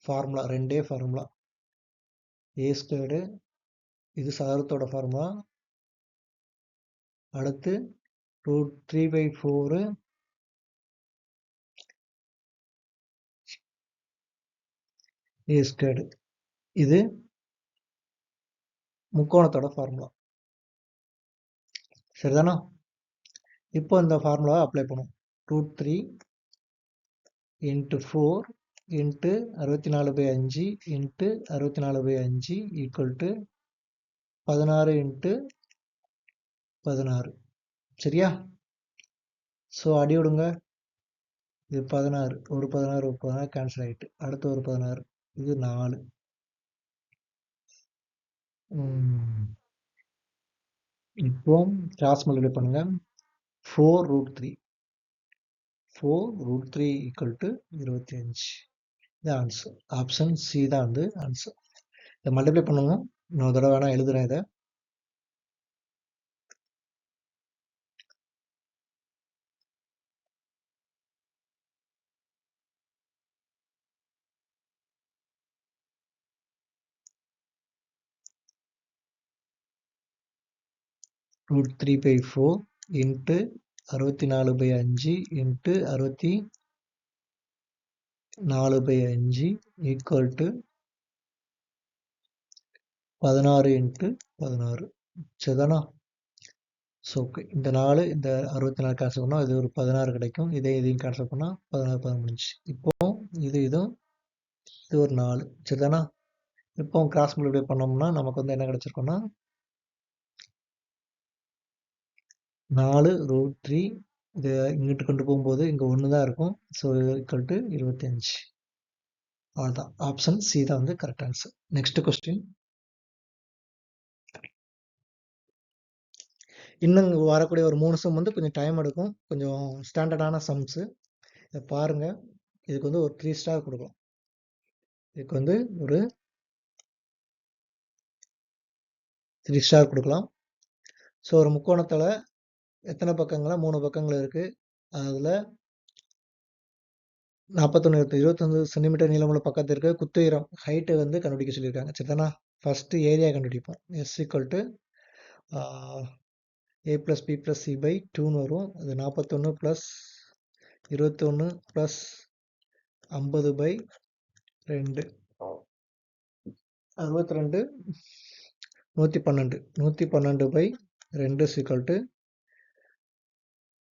ஃபார்முலா 2 ஃபார்முலா. a², இது சதுரத்தோட ஃபார்முலா. அடுத்து √3/4 ஏ ஸ்கொயர்டு. இது முக்கோணத்தோட ஃபார்முலா. சரிதானா? இப்போ இந்த ஃபார்முலாவை அப்ளை பண்ணுவோம். √3 × 4 × 64/5 × 64/5 ஈக்குவல் டு 16 × 16. சரியா? ஸோ அடி விடுங்க. இது 16, ஒரு 16 ஒரு 16 கேன்சல் ஆகிட்டு, அடுத்து ஒரு 16, இது 4. இப்போ கிராஸ் மல்டிப்ளை பண்ணுங்க. 4√3 ஈக்குவல் டு 25. இது ஆன்சர். ஆப்ஷன் சி தான் வந்து ஆன்சர். இதை மல்டிப்ளை பண்ணுவோம். இன்னொரு தடவை வேணா எழுதுறேன் இதை. √3/4 இன்ட்டு 64/5 இன்ட்டு 64/5 ஈக்குவல் டு 16 × 16. சரிதானா? ஸோ ஓகே, இந்த 4 இந்த 64 கேன்சல் பண்ணால் இது ஒரு 16 கிடைக்கும். இதையும் கேன்சல் பண்ணால் 16 15. இப்போ இதுவும் இது ஒரு 4. சரிதானா? இப்போ கிராஸ் மல்டிப்ளை பண்ணோம்னா நமக்கு வந்து என்ன கிடைச்சிருக்கோம்னா 4√3 இது இங்கிட்டு கொண்டு போகும்போது இங்கே 1 தான் இருக்கும். So equal to 25. அவ்வளோதான். ஆப்ஷன் சி தான் வந்து கரெக்ட் ஆன்சர். Next question. இன்னும் வரக்கூடிய ஒரு 3 சம் வந்து கொஞ்சம் டைம் எடுக்கும். கொஞ்சம் ஸ்டாண்டர்டான சம்ஸு. இதை பாருங்கள். இதுக்கு வந்து ஒரு 3 ஸ்டார் கொடுக்கலாம். இதுக்கு வந்து ஒரு 3 ஸ்டார் கொடுக்கலாம். ஸோ ஒரு முக்கோணத்தில் எத்தனை பக்கங்களா 3 பக்கங்கள் இருக்குது. அதில் 41 25 சென்டிமீட்டர் நீளமுள்ள பக்கத்திற்கு குத்துயரம் ஹைட்டை வந்து கண்டுபிடிக்க சொல்லியிருக்காங்க. சரிதானா? ஃபஸ்ட்டு ஏரியா கண்டுபிடிப்போம். S equal to A + B + C / 2ன்னு வரும். அது 41 + 21 + 50/2 62 112 112/2 ஈக்குவல் டு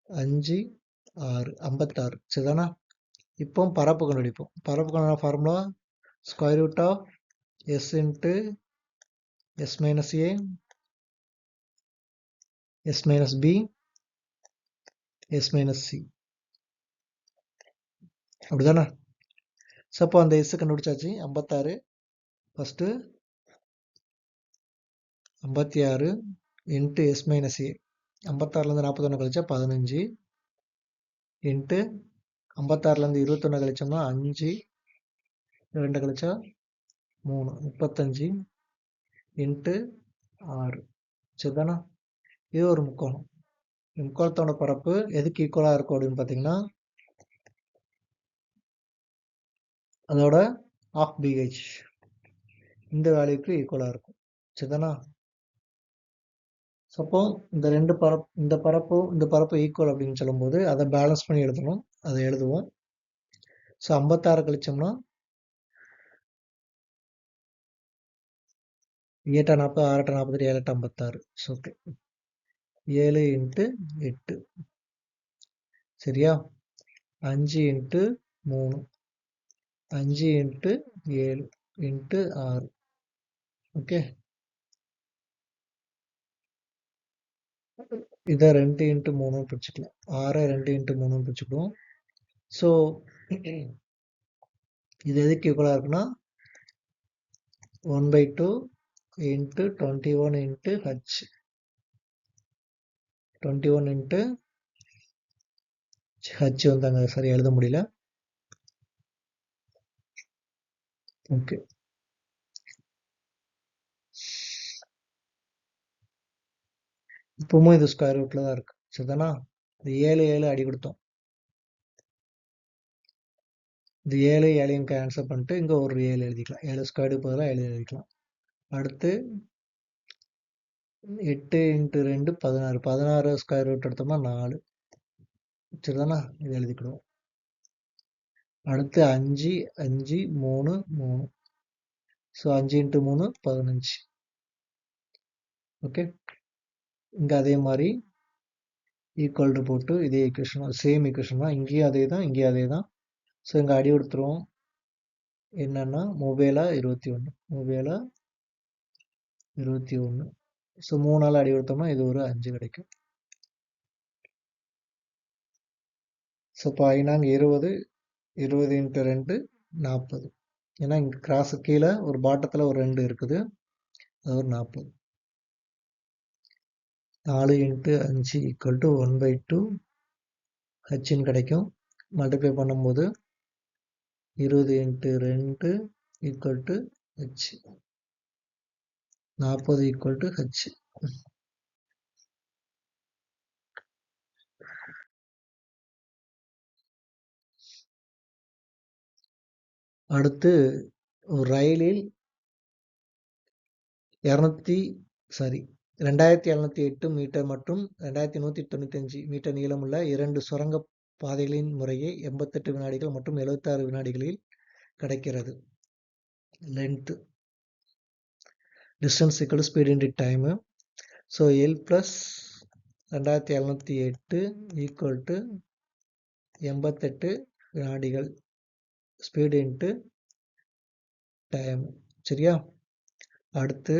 5 6 56. சரிதானா? இப்போ பரப்பு கண்டுபிடிப்போம். பரப்புக்கான formula √S × S - A S - B S - C. அப்படிதானே? ஸோ அப்போ அந்த எஸ் கண்டுபிடிச்சாச்சு. 56 ஃபஸ்ட்டு 56 இன்ட்டு S - A. 56லேருந்து 41 கழிச்சா 15 இன்ட்டு 56லேருந்து 21 கழிச்சோம்னா 5 2 கழிச்சா 3 35 இன்ட்டு 6. சரிதானா? இது ஒரு முக்கோணம். முக்கோணத்தோட பரப்பு எதுக்கு ஈக்குவலாக இருக்கும் அப்படின்னு பார்த்தீங்கன்னா அதோட ½ BH இந்த வேல்யூக்கு ஈக்குவலாக இருக்கும். சரிதானா? அப்போ இந்த பரப்பு ஈக்குவல் அப்படின்னு சொல்லும்போது அதை பேலன்ஸ் பண்ணி எழுதணும். அதை எழுதுவோம். ஸோ 56 கழிச்சோம்னா 8 40 6 42 7 56. ஸோ ஓகே, 7 × 8 சரியா? 5 × 3 5 × 7 × 6. ஓகே, இதை 2 × 3 பிரிச்சுக்கலாம். 6 2 × 3 பிரிச்சுக்குவோம். ஸோ இது எதுக்கு ஈக்குவலாக இருக்குன்னா 1/2 × 21 × H 21 × H வந்து அங்கே சரியாக எழுத முடியல. ஓகே, இப்பவும் இது ஸ்கொயர் ரூட்டில் தான் இருக்குது. சரிதானா? இது 7 7 அடி கொடுத்தோம். இது 7 7 கேன்சல் பண்ணிட்டு இங்கே ஒரு 7 எழுதிக்கலாம். 7 ஸ்கொயர் பதிலாக 7 எழுதிக்கலாம். அடுத்து 8 × 2 16 16 ஸ்கொயர் ரூட் எடுத்தோம்னா 4. சரிதானா? இது எழுதிக்கிடுவோம். அடுத்து 5 5 3 3 ஸோ 5 × 3 15. ஓகே, இங்கே அதே மாதிரி ஈக்குவல் டு போட்டு இதே ஈக்குவேஷன் சேம் ஈக்குவேஷன் தான், இங்கேயும் அதே தான், இங்கேயும் அதே தான். ஸோ இங்கே அடி கொடுத்துருவோம். என்னன்னா மொபைலா 21, மொபைலா 21. ஸோ 3 அடி கொடுத்தோம்னா இது ஒரு 5 கிடைக்கும். ஸோ இப்போ 20, 20 × 2 40. ஏன்னா இங்கே கிராஸு கீழே ஒரு பாட்டத்தில் ஒரு 2 இருக்குது, அது ஒரு 40. 4 × 5 = 1/2 ஹச்ன்னு கிடைக்கும். மல்டிப்ளை பண்ணும்போது 20 × 2 = h, 40 = h. அடுத்து ஒரு ரயிலில் 2708 மீட்டர் மற்றும் 2195 மீட்டர் நீளமுள்ள 2 சுரங்க பாதைகளின் முறையே 88 வினாடிகள் மற்றும் 76 வினாடிகளில் கிடைக்கிறது. Length distance = speed × time. So L + 2708 = 88 வினாடிகள், ஸ்பீடு × டைம். சரியா? அடுத்து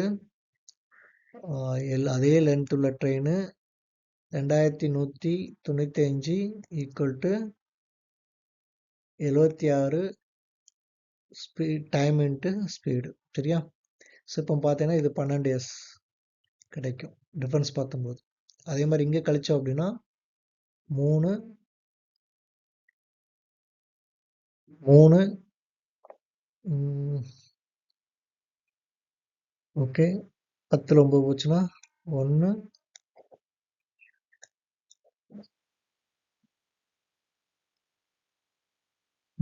அதே லென்த் உள்ள ட்ரெயின் 2195 = 76 ஸ்பீட், டைம் × ஸ்பீடு. சரியா? ஸோ இப்போ பார்த்தீங்கன்னா இது 12 S கிடைக்கும் டிஃபரன்ஸ் பார்க்கும்போது. அதே மாதிரி இங்கே கழிச்சோம் அப்படின்னா 3 ஓகே, 10ல் 9 போச்சுன்னா 1,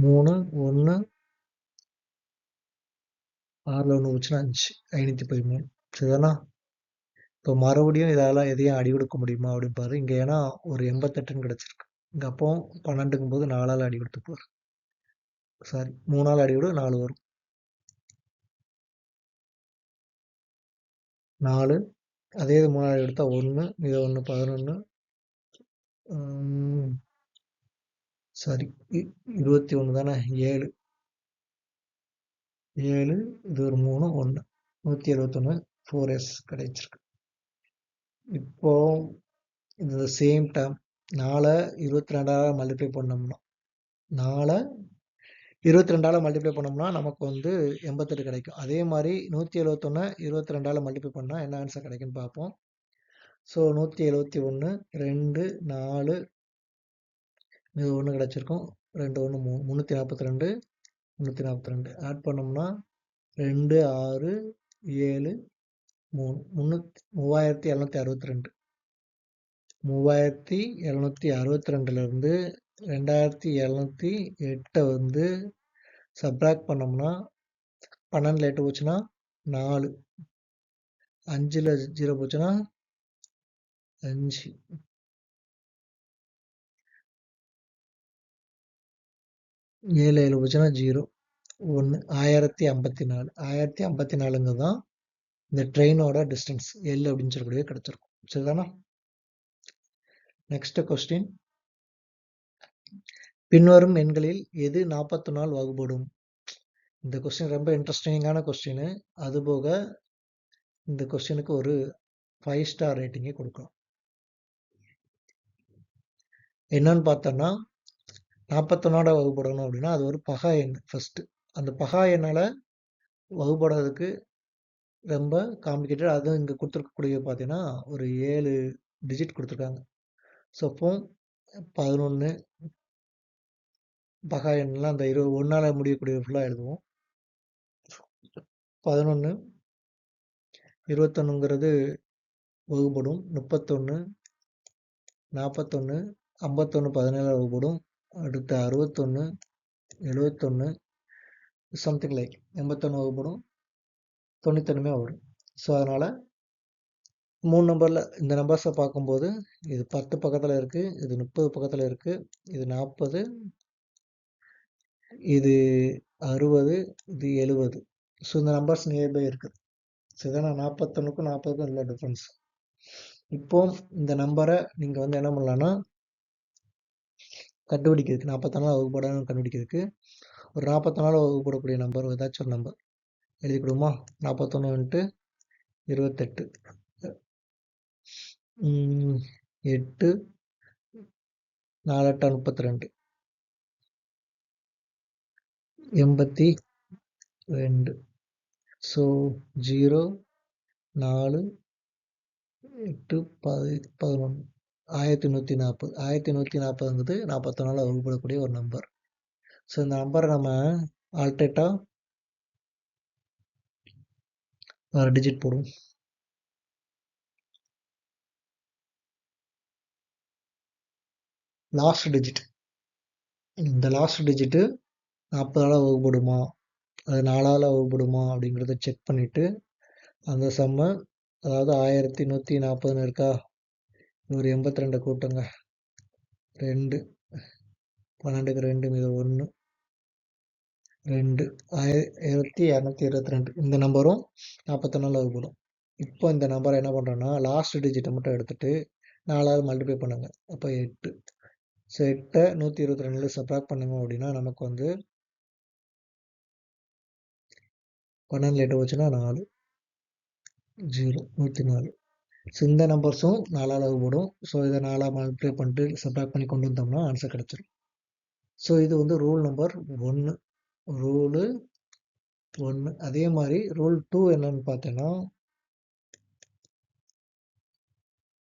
3, 1, 6ல் 1 போச்சுன்னா 5, 513. சரிதானா? இப்போ மறுபடியும் இதெல்லாம் எதையும் அடி கொடுக்க முடியுமா அப்படின்னு பாரு. இங்கே ஏன்னா ஒரு 88ன்னு கிடச்சிருக்கு. இங்கே அப்போ 12க்கும் போது 4ஆல் அடி கொடுத்து போகிற, சாரி 3ஆல் அடி விட 4 வரும். 4, அதே இது 3ஆல் அடி கொடுத்தா 1, இது 1 11, சாரி 21 தானே, 7, இது ஒரு 3, 1, 171 4S கிடைச்சிருக்கு. இப்போ இந்த சேம் டேர்ம் 4 22ஆல் மல்டிப்ளை பண்ணோம்னா 4 22ஆல் மல்டிப்ளை பண்ணோம்னா நமக்கு வந்து 88 கிடைக்கும். அதே மாதிரி 171 22ஆல் மல்டிப்ளை பண்ணால் என்ன ஆன்சர் கிடைக்குன்னு பார்ப்போம். ஸோ 171 2 4 இது 1 கிடச்சிருக்கும், 2 1 3, 342 342 ஆட் பண்ணோம்னா 2 6 7 3, 3762. 3762லேருந்து 2708 வந்து சப்ராக்ட் பண்ணோம்னா 12ல் 8 போச்சுன்னா 4, 5ல் 0 போச்சுன்னா 5, 7ல் 7 போச்சுன்னா 0, 1, 1054. 1054ங்க தான் இந்த ட்ரெயினோட டிஸ்டன்ஸ் எல் அப்படின்னு சொல்லக்கூடிய கிடைச்சிருக்கும். சரிதானா? நெக்ஸ்ட் கொஸ்டின், பின்வரும் எண்களில் எது 41ஆல் வகுப்படும்? இந்த கொஸ்டின் ரொம்ப இன்ட்ரெஸ்டிங்கான கொஸ்டின். அதுபோக இந்த கொஸ்டினுக்கு ஒரு 5 ஸ்டார் ரேட்டிங்கே கொடுக்கலாம். என்னன்னு பார்த்தோன்னா 41ஓட வகுப்படணும் அப்படின்னா அது ஒரு பகா எண். ஃபஸ்ட்டு அந்த பகா எண்ணால் வகுப்படுறதுக்கு ரொம்ப காம்ப்ளிகேட்டட். அதுவும் இங்கே கொடுத்துருக்கக்கூடிய பார்த்தீங்கன்னா ஒரு 7 டிஜிட் கொடுத்துருக்காங்க. ஸோ அப்போ 11 பகா எண்ணெலாம் அந்த 1ஆல் முடியக்கூடிய ஃபுல்லாக எழுதுவோம். 11 21ங்கிறது வகுப்படும். 31 41 51 17 வகுப்படும். அடுத்து 61 71 சம்திங் லைக் 81 வகுப்படும், 91மே வரும். ஸோ அதனால் 3 நம்பரில் இந்த நம்பர்ஸை பார்க்கும்போது இது 10 பக்கத்தில் இருக்குது, இது 30 பக்கத்தில் இருக்குது, இது 40, இது 60, இது 70. ஸோ இந்த நம்பர்ஸ் நியர்பை இருக்குது. ஸோ இதான் 41க்கும் 40க்கும் உள்ள டிஃப்ரென்ஸ். இப்போ இந்த நம்பரை நீங்கள் வந்து என்ன பண்ணலான்னா கண்டுபிடிக்கிறதுக்கு 44 வகுப்படான்னு கண்டுபிடிக்கிறதுக்கு ஒரு 44 வகுப்படக்கூடிய நம்பர் ஏதாச்சும் ஒரு நம்பர் எழுதி கொடுமா. 41 × 28 8 4 8 32 82. ஸோ 0 4 8 11 1140. 1140ங்கிறது 44 வகுப்படக்கூடிய ஒரு நம்பர். ஸோ இந்த நம்பரை நம்ம ஆல்டர்னேட்டாக வேறு டிஜிட் போடுவோம். லாஸ்ட் டிஜிட், இந்த லாஸ்ட் டிஜிட்டு 40ஆல் வகுப்படுமா அது 4ஆல் வகுப்படுமா அப்படிங்கிறத செக் பண்ணிவிட்டு அந்த சம்மை, அதாவது 1140 இருக்கா, ஒரு 82 கூட்டுங்க. 2 12க்கு 2 மீது 1 2 1222. இந்த நம்பரும் 41ஆல் வகுப்படும். இப்போ இந்த நம்பரை என்ன பண்ணுறோன்னா லாஸ்ட் டிஜிட்டை மட்டும் எடுத்துகிட்டு 4ஆல் மல்டிப்ளை பண்ணுங்க. அப்போ 8. ஸோ 8 122 சப்ராக்ட் பண்ணுங்க அப்படின்னா நமக்கு வந்து 12 8 போச்சுன்னா 4 0 104. ஸோ இந்த நம்பர்ஸும் 4ஆல் வகுப்படும். ஸோ இதை 4ஆல் மல்டிப்ளை பண்ணிட்டு சப்ராக்ட் பண்ணி கொண்டு வந்தோம்னா ஆன்சர் கிடச்சிரும். ஸோ இது வந்து ரூல் நம்பர் 1. ரூலு 1. அதே மாதிரி ரூல் 2 என்னன்னு பார்த்தீங்கன்னா,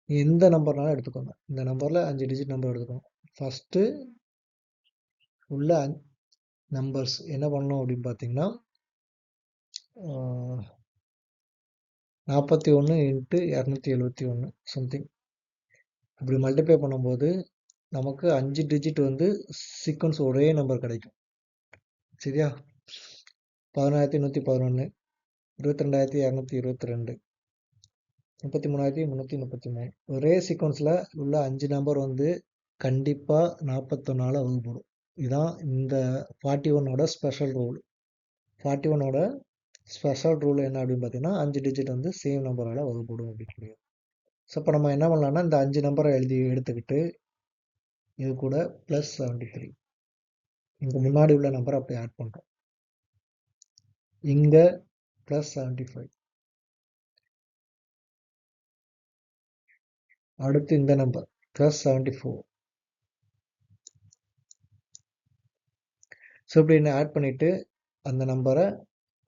எந்த நம்பர்னாலும் எடுத்துக்கோங்க. இந்த நம்பரில் 5 டிஜிட் நம்பர் எடுத்துக்கோங்க. ஃபஸ்ட்டு உள்ள நம்பர்ஸ் என்ன பண்ணணும் அப்படின்னு பார்த்தீங்கன்னா 41 × 271 சம்திங் இப்படி மல்டிப்ளை பண்ணும்போது நமக்கு 5 டிஜிட் வந்து சீக்வன்ஸ் ஒரே நம்பர் கிடைக்கும். சரியா? 11111, 22222, 33,333. ஒரே சீக்வன்ஸில் உள்ள 5 நம்பர் வந்து கண்டிப்பாக 41ஆல் வகுப்படும். இதுதான் இந்த 41ஓட ஸ்பெஷல் ரூல். 41ஓட ஸ்பெஷல் ரூல் என்ன அப்படின்னு பார்த்தீங்கன்னா 5 டிஜிட் வந்து சேம் நம்பரால் வகுப்படும் அப்படின்னு. ஸோ இப்போ நம்ம என்ன பண்ணலாம்னா இந்த 5 நம்பரை எடுத்துக்கிட்டு இது கூட +73 இங்கே முன்னாடி உள்ள நம்பரை அப்படியே ஆட் பண்ணுறோம். இங்கே +75. அடுத்து இந்த நம்பர் +74. ஸோ இப்படி ஆட் பண்ணிவிட்டு அந்த நம்பரை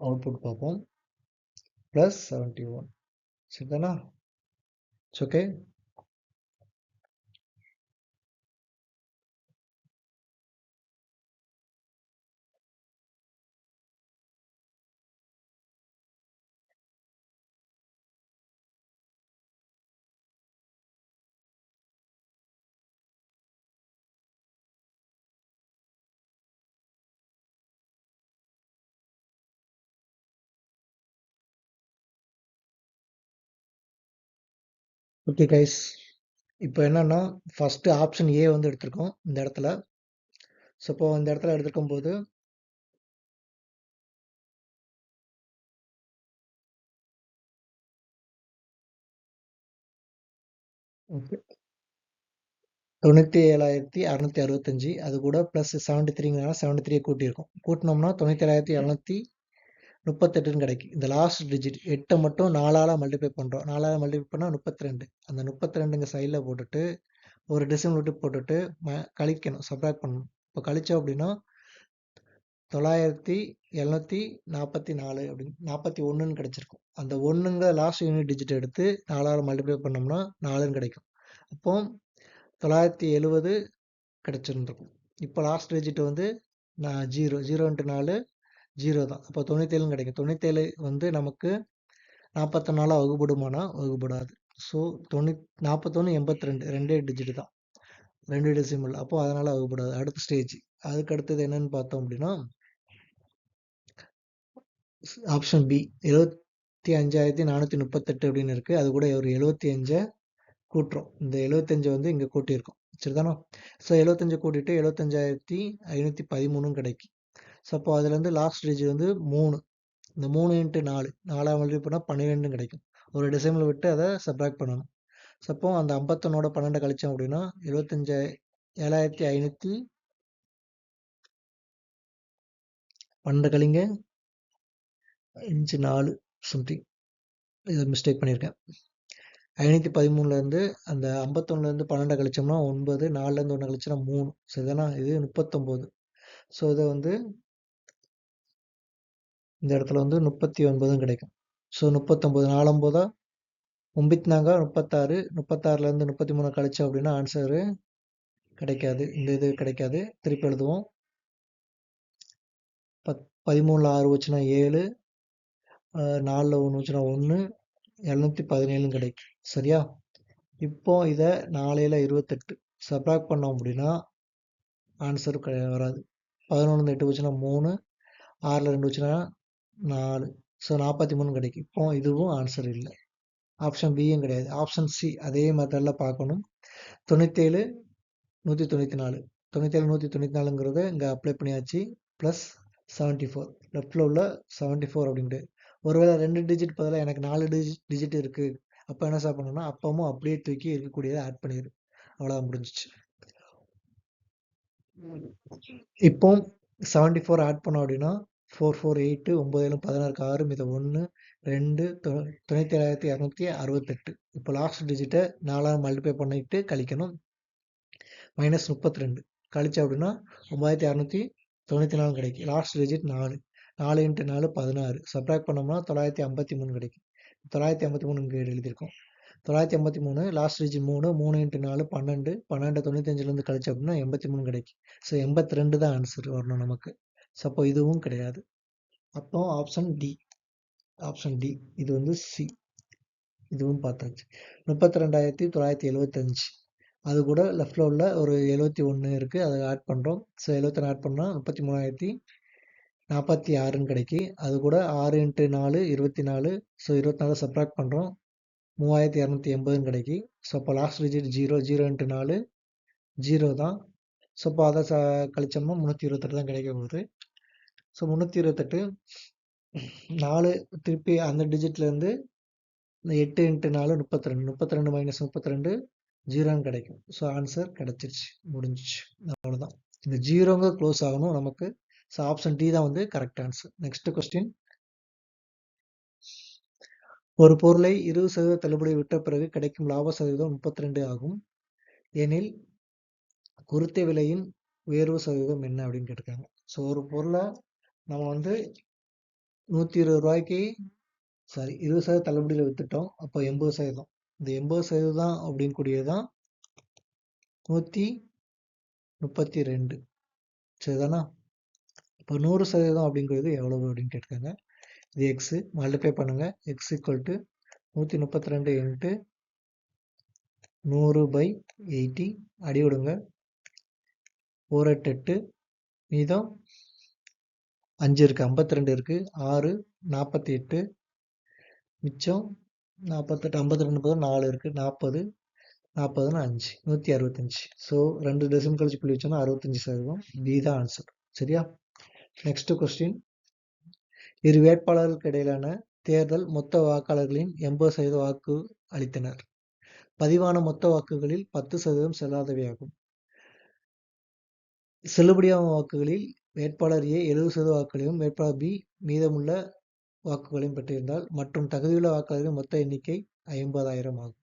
அவுட்புட் பார்ப்போம். +71. சரிதானா? ஓகே. ஓகே கைஸ், இப்போ என்னன்னா ஃபஸ்ட்டு ஆப்ஷன் ஏ வந்து எடுத்திருக்கோம் இந்த இடத்துல. ஸோ இப்போ இந்த இடத்துல எடுத்துக்கும் போது ஓகே 97,665 அது கூட +73ங்கிறனால 73 கூட்டியிருக்கோம். கூட்டினோம்னா 97,738ன்னு கிடைக்கும். இந்த லாஸ்ட் டிஜிட் 8 மட்டும் 4ஆல் மல்டிப்ளை பண்ணுறோம். 4ஆல் மல்டிப்ளை பண்ணால் 32. அந்த 32ங்க சைடில் போட்டுட்டு ஒரு டெசிமல் விட்டு போட்டுட்டு கழிக்கணும், சப்ராக்ட் பண்ணணும். இப்போ கழிச்சோம் அப்படின்னா 9,744 அப்படின்னு 41ன்னு கிடைச்சிருக்கும். அந்த 1ங்க லாஸ்ட் யூனிட் டிஜிட் எடுத்து 4ஆல் மல்டிப்ளை பண்ணோம்னா 4ன்னு கிடைக்கும். அப்போ 970 கிடைச்சிருந்துருக்கும். இப்போ லாஸ்ட் டிஜிட் வந்து 0 × 4 0 தான். அப்போ 97ன்னு கிடைக்கும். 97 வந்து நமக்கு 41ஆல் வகுப்படுமானா வகுப்படாது. ஸோ 41 82 ரெண்டே டிஜிட் தான், 2 டெசிமல். அப்போ அதனால் வகுப்படாது. அடுத்த ஸ்டேஜ் அதுக்கு அடுத்தது என்னன்னு பார்த்தோம் அப்படின்னா ஆப்ஷன் பி 75,438 அப்படின்னு இருக்குது. அது கூட ஒரு 75 கூட்டுறோம். இந்த 75 வந்து இங்கே கூட்டியிருக்கோம். சரிதானா? ஸோ 75 கூட்டிட்டு 75,513 கிடைக்கும். ஸோ அப்போ அதுலேருந்து லாஸ்ட் டிஜிட் வந்து 3 இந்த 3 × 4 4 மல்டிப்ளை பண்ணால் 12 கிடைக்கும். ஒரு டெசிமல் விட்டு அதை சப்ராக்ட் பண்ணணும். சப்போ அந்த 51ஓட 12 கழிச்சோம் அப்படின்னா 75,500 12 கழிங்க 4 சம்திங், இது மிஸ்டேக் பண்ணியிருக்கேன். 513லேருந்து அந்த 51லேருந்து 12 கழிச்சோம்னா 9, 4லேருந்து 1 கழிச்சோம்னா 3, சரிதானா? இது 39. ஸோ இதை வந்து இந்த இடத்துல வந்து 39 கிடைக்கும். ஸோ 39 4 9 36, 36லேருந்து 33 கழிச்சோம் அப்படின்னா ஆன்சரு கிடைக்காது. இந்த இது கிடைக்காது. திருப்பி எழுதுவோம். 13ல் 6 வச்சுன்னா 7, 4ல் 1 வச்சுன்னா 1, 717 கிடைக்கும். சரியா? இப்போ இதை 4ல் 28 சப்ராக்ட் பண்ணோம் அப்படின்னா ஆன்சர் வராது. 11ல் 8 வச்சுன்னா 3, 6ல் 2 வச்சுன்னா 4, ஸோ 43 கிடைக்கும். இப்போ இதுவும் ஆன்சர் இல்லை. ஆப்ஷன் பியும் கிடையாது. ஆப்ஷன் சி அதே மெத்தடில் பார்க்கணும். 97 194, 97 194ங்கிறத இங்கே அப்ளை பண்ணியாச்சு. ப்ளஸ் 74 லெஃப்டில் உள்ள 74 அப்படின்ட்டு. ஒருவேளை 2 டிஜிட் பதிலாக எனக்கு 4 டிஜிட் இருக்குது. அப்போ என்ன சார் பண்ணணும்னா அப்பவும் அப்படியே தூக்கி இருக்கக்கூடியதை ஆட் பண்ணிடு. அவ்வளோதான், முடிஞ்சிச்சு. இப்போ 74 ஆட் பண்ணோம் அப்படின்னா 4 4 8 9 7 16 6 மீதம் 1 2 97,268. இப்போ லாஸ்ட் டிஜிட்டை 4ஆல் மல்டிப்ளை பண்ணிட்டு கழிக்கணும். -32 கழிச்சா அப்படின்னா 9694 கிடைக்கும். லாஸ்ட் டிஜிட் 4, 4 × 4 16, சப்ராக்ட் பண்ணோம்னா 953 கிடைக்கும். 953 இங்கே எழுதியிருக்கோம். 953 லாஸ்ட் டிஜிட் 3, 3 × 4 12, 12 95லேருந்து கழிச்சு அப்படின்னா 83 கிடைக்கும். ஸோ 82 தான் ஆன்சர் வரணும் நமக்கு. ஸோ அப்போ இதுவும் கிடையாது. அப்போ ஆப்ஷன் டி, ஆப்ஷன் டி இது வந்து சி, இதுவும் பார்த்தாச்சு. 32,975 அது கூட லெஃப்டில் உள்ள ஒரு 71 இருக்குது, அதை ஆட் பண்ணுறோம். ஸோ 71 ஆட் பண்ணால் 33,046 கிடைக்கி. அது கூட 6 × 4 24, ஸோ 24 சப்ராக்ட் பண்ணுறோம். 3280 கிடைக்கி. ஸோ அப்போ லாஸ்ட் டிஜிட் 0, 0 × 4 0 தான். ஸோ அப்போ அதை கழிச்சோம்னா 328 தான் கிடைக்க போகுது. ஸோ 328 4 திருப்பி அந்த டிஜிட்லேருந்து இந்த 8 × 4 32, 32 - 32 0ன்னு கிடைக்கும். ஸோ ஆன்சர் கிடைச்சிருச்சு, முடிஞ்சிச்சு. அவ்வளோதான். இந்த 0ங்க க்ளோஸ் ஆகணும் நமக்கு. ஸோ ஆப்ஷன் டி தான் வந்து கரெக்ட் ஆன்சர். Next question. ஒரு பொருளை 20% தள்ளுபடி விட்ட பிறகு கிடைக்கும் லாப சதவீதம் 32 ஆகும் எனில் குறித்த விலையின் உயர்வு சதவீதம் என்ன அப்படின்னு கேட்டிருக்காங்க. ஸோ ஒரு பொருளை நம்ம வந்து 120 ரூபாய்க்கு 20% தள்ளுபடியில் வித்துட்டோம். அப்போ 80%. இந்த 80% அப்படின்னு கூடியதான் 132, சரிதானா? இப்போ 100% அப்படிங்கிறது எவ்வளவு அப்படின்னு கேட்டிருக்காங்க. இது எக்ஸு, மல்டிப்ளை பண்ணுங்க. எக்ஸ் ஈக்குவல் டு 132 × 100/80 அடி விடுங்க. 4 8 8 மீதம் 5 இருக்குது, 52 இருக்குது, 6 48 மிச்சம் 48 52 4 இருக்குது, 40 40 5 165. ஸோ 2 டெசிமல் கழிச்சு புள்ளி வச்சோம்னா 65%. பி தான் ஆன்சர். சரியா? Next question. இரு வேட்பாளர்களுக்கு இடையிலான தேர்தல் மொத்த வாக்காளர்களின் 80% வாக்கு அளித்தனர். பதிவான மொத்த வாக்குகளில் 10% செல்லாதவையாகும். செல்லுபடியாகும் வாக்குகளில் வேட்பாளர் ஏ 70% வாக்குகளையும் வேட்பாளர் பி மீதமுள்ள வாக்குகளையும் பெற்றிருந்தால் மற்றும் தகுதியுள்ள வாக்காளர்களின் மொத்த எண்ணிக்கை 50,000 ஆகும்.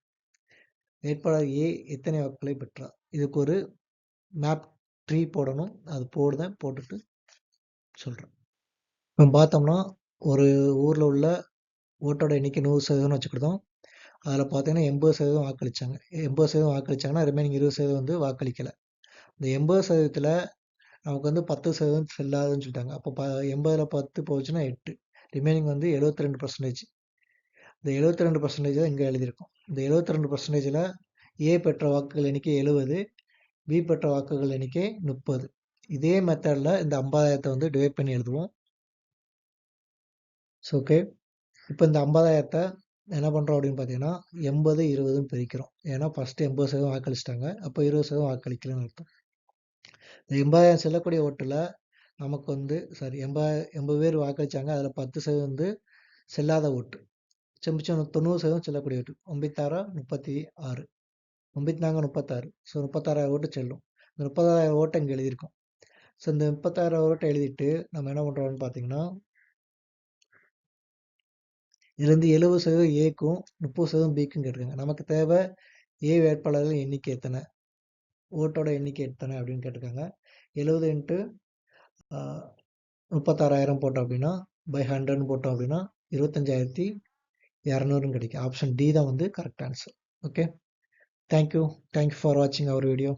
வேட்பாளர் ஏ எத்தனை வாக்குகளை பெற்றார்? இதுக்கு ஒரு மேப் ட்ரீ போடணும். அது போட்டுட்டு சொல்கிறேன். இப்போ பார்த்தோம்னா ஒரு ஊரில் உள்ள ஓட்டோட எண்ணிக்கை 100%ன்னு வச்சுக்கிட்டோம். அதில் பார்த்தீங்கன்னா 80% வாக்களித்தாங்க. 80% வாக்களித்தாங்கன்னா ரிமைனிங் 20% வந்து வாக்களிக்கலை. இந்த 80%த்தில் நமக்கு வந்து 10% செல்லாதுன்னு சொல்லிட்டாங்க. அப்போ 80ல் 10 போச்சுன்னா 8, ரிமைனிங் வந்து 72%. இந்த 72% தான் இங்கே எழுதியிருக்கோம். இந்த 72%ல் ஏ பெற்ற வாக்குகள் எண்ணிக்கை 70, பி பெற்ற வாக்குகள் எண்ணிக்கை 30. இதே மெத்தடில் இந்த 50,000 வந்து டிவைட் பண்ணி எழுதுவோம். ஸோ ஓகே, இப்போ இந்த 50,000 என்ன பண்ணுறோம் அப்படின்னு பார்த்தீங்கன்னா 80 20ன்னு பிரிக்கிறோம். ஏன்னா ஃபஸ்ட்டு 80% வாக்களிச்சிட்டாங்க, அப்போ 20% வாக்களிக்கலன்னு அர்த்தம். இந்த 80,000 செல்லக்கூடிய ஓட்டில் நமக்கு வந்து சாரி 80 பேர் வாக்களிச்சாங்க. அதில் 10% வந்து செல்லாத ஓட்டு. மிச்சம் 90% செல்லக்கூடிய ஓட்டு. 96 36 ஸோ 36,000 ஓட்டு செல்லும். இந்த 36,000 ஓட்டை இங்கே எழுதியிருக்கோம். ஸோ இந்த 36,000 ஓட்டை எழுதிட்டு நம்ம என்ன பண்ணுறோம்னு பார்த்தீங்கன்னா, இதுலேருந்து 70% ஏக்கும் 30% பிக்கும் கேட்டிருக்காங்க. நமக்கு தேவை ஏ வேட்பாளர்கள் எண்ணிக்கை எத்தனை, ஓட்டோட எண்ணிக்கை எத்தனை அப்படின்னு கேட்டிருக்காங்க. 70 இன்ட்டு 36,000 போட்டோம் அப்படின்னா பை 100ன்னு போட்டோம் அப்படின்னா 25,200 கிடைக்கும். ஆப்ஷன் டி தான் வந்து correct answer. Okay, thank you for வாட்சிங் அவர் வீடியோ.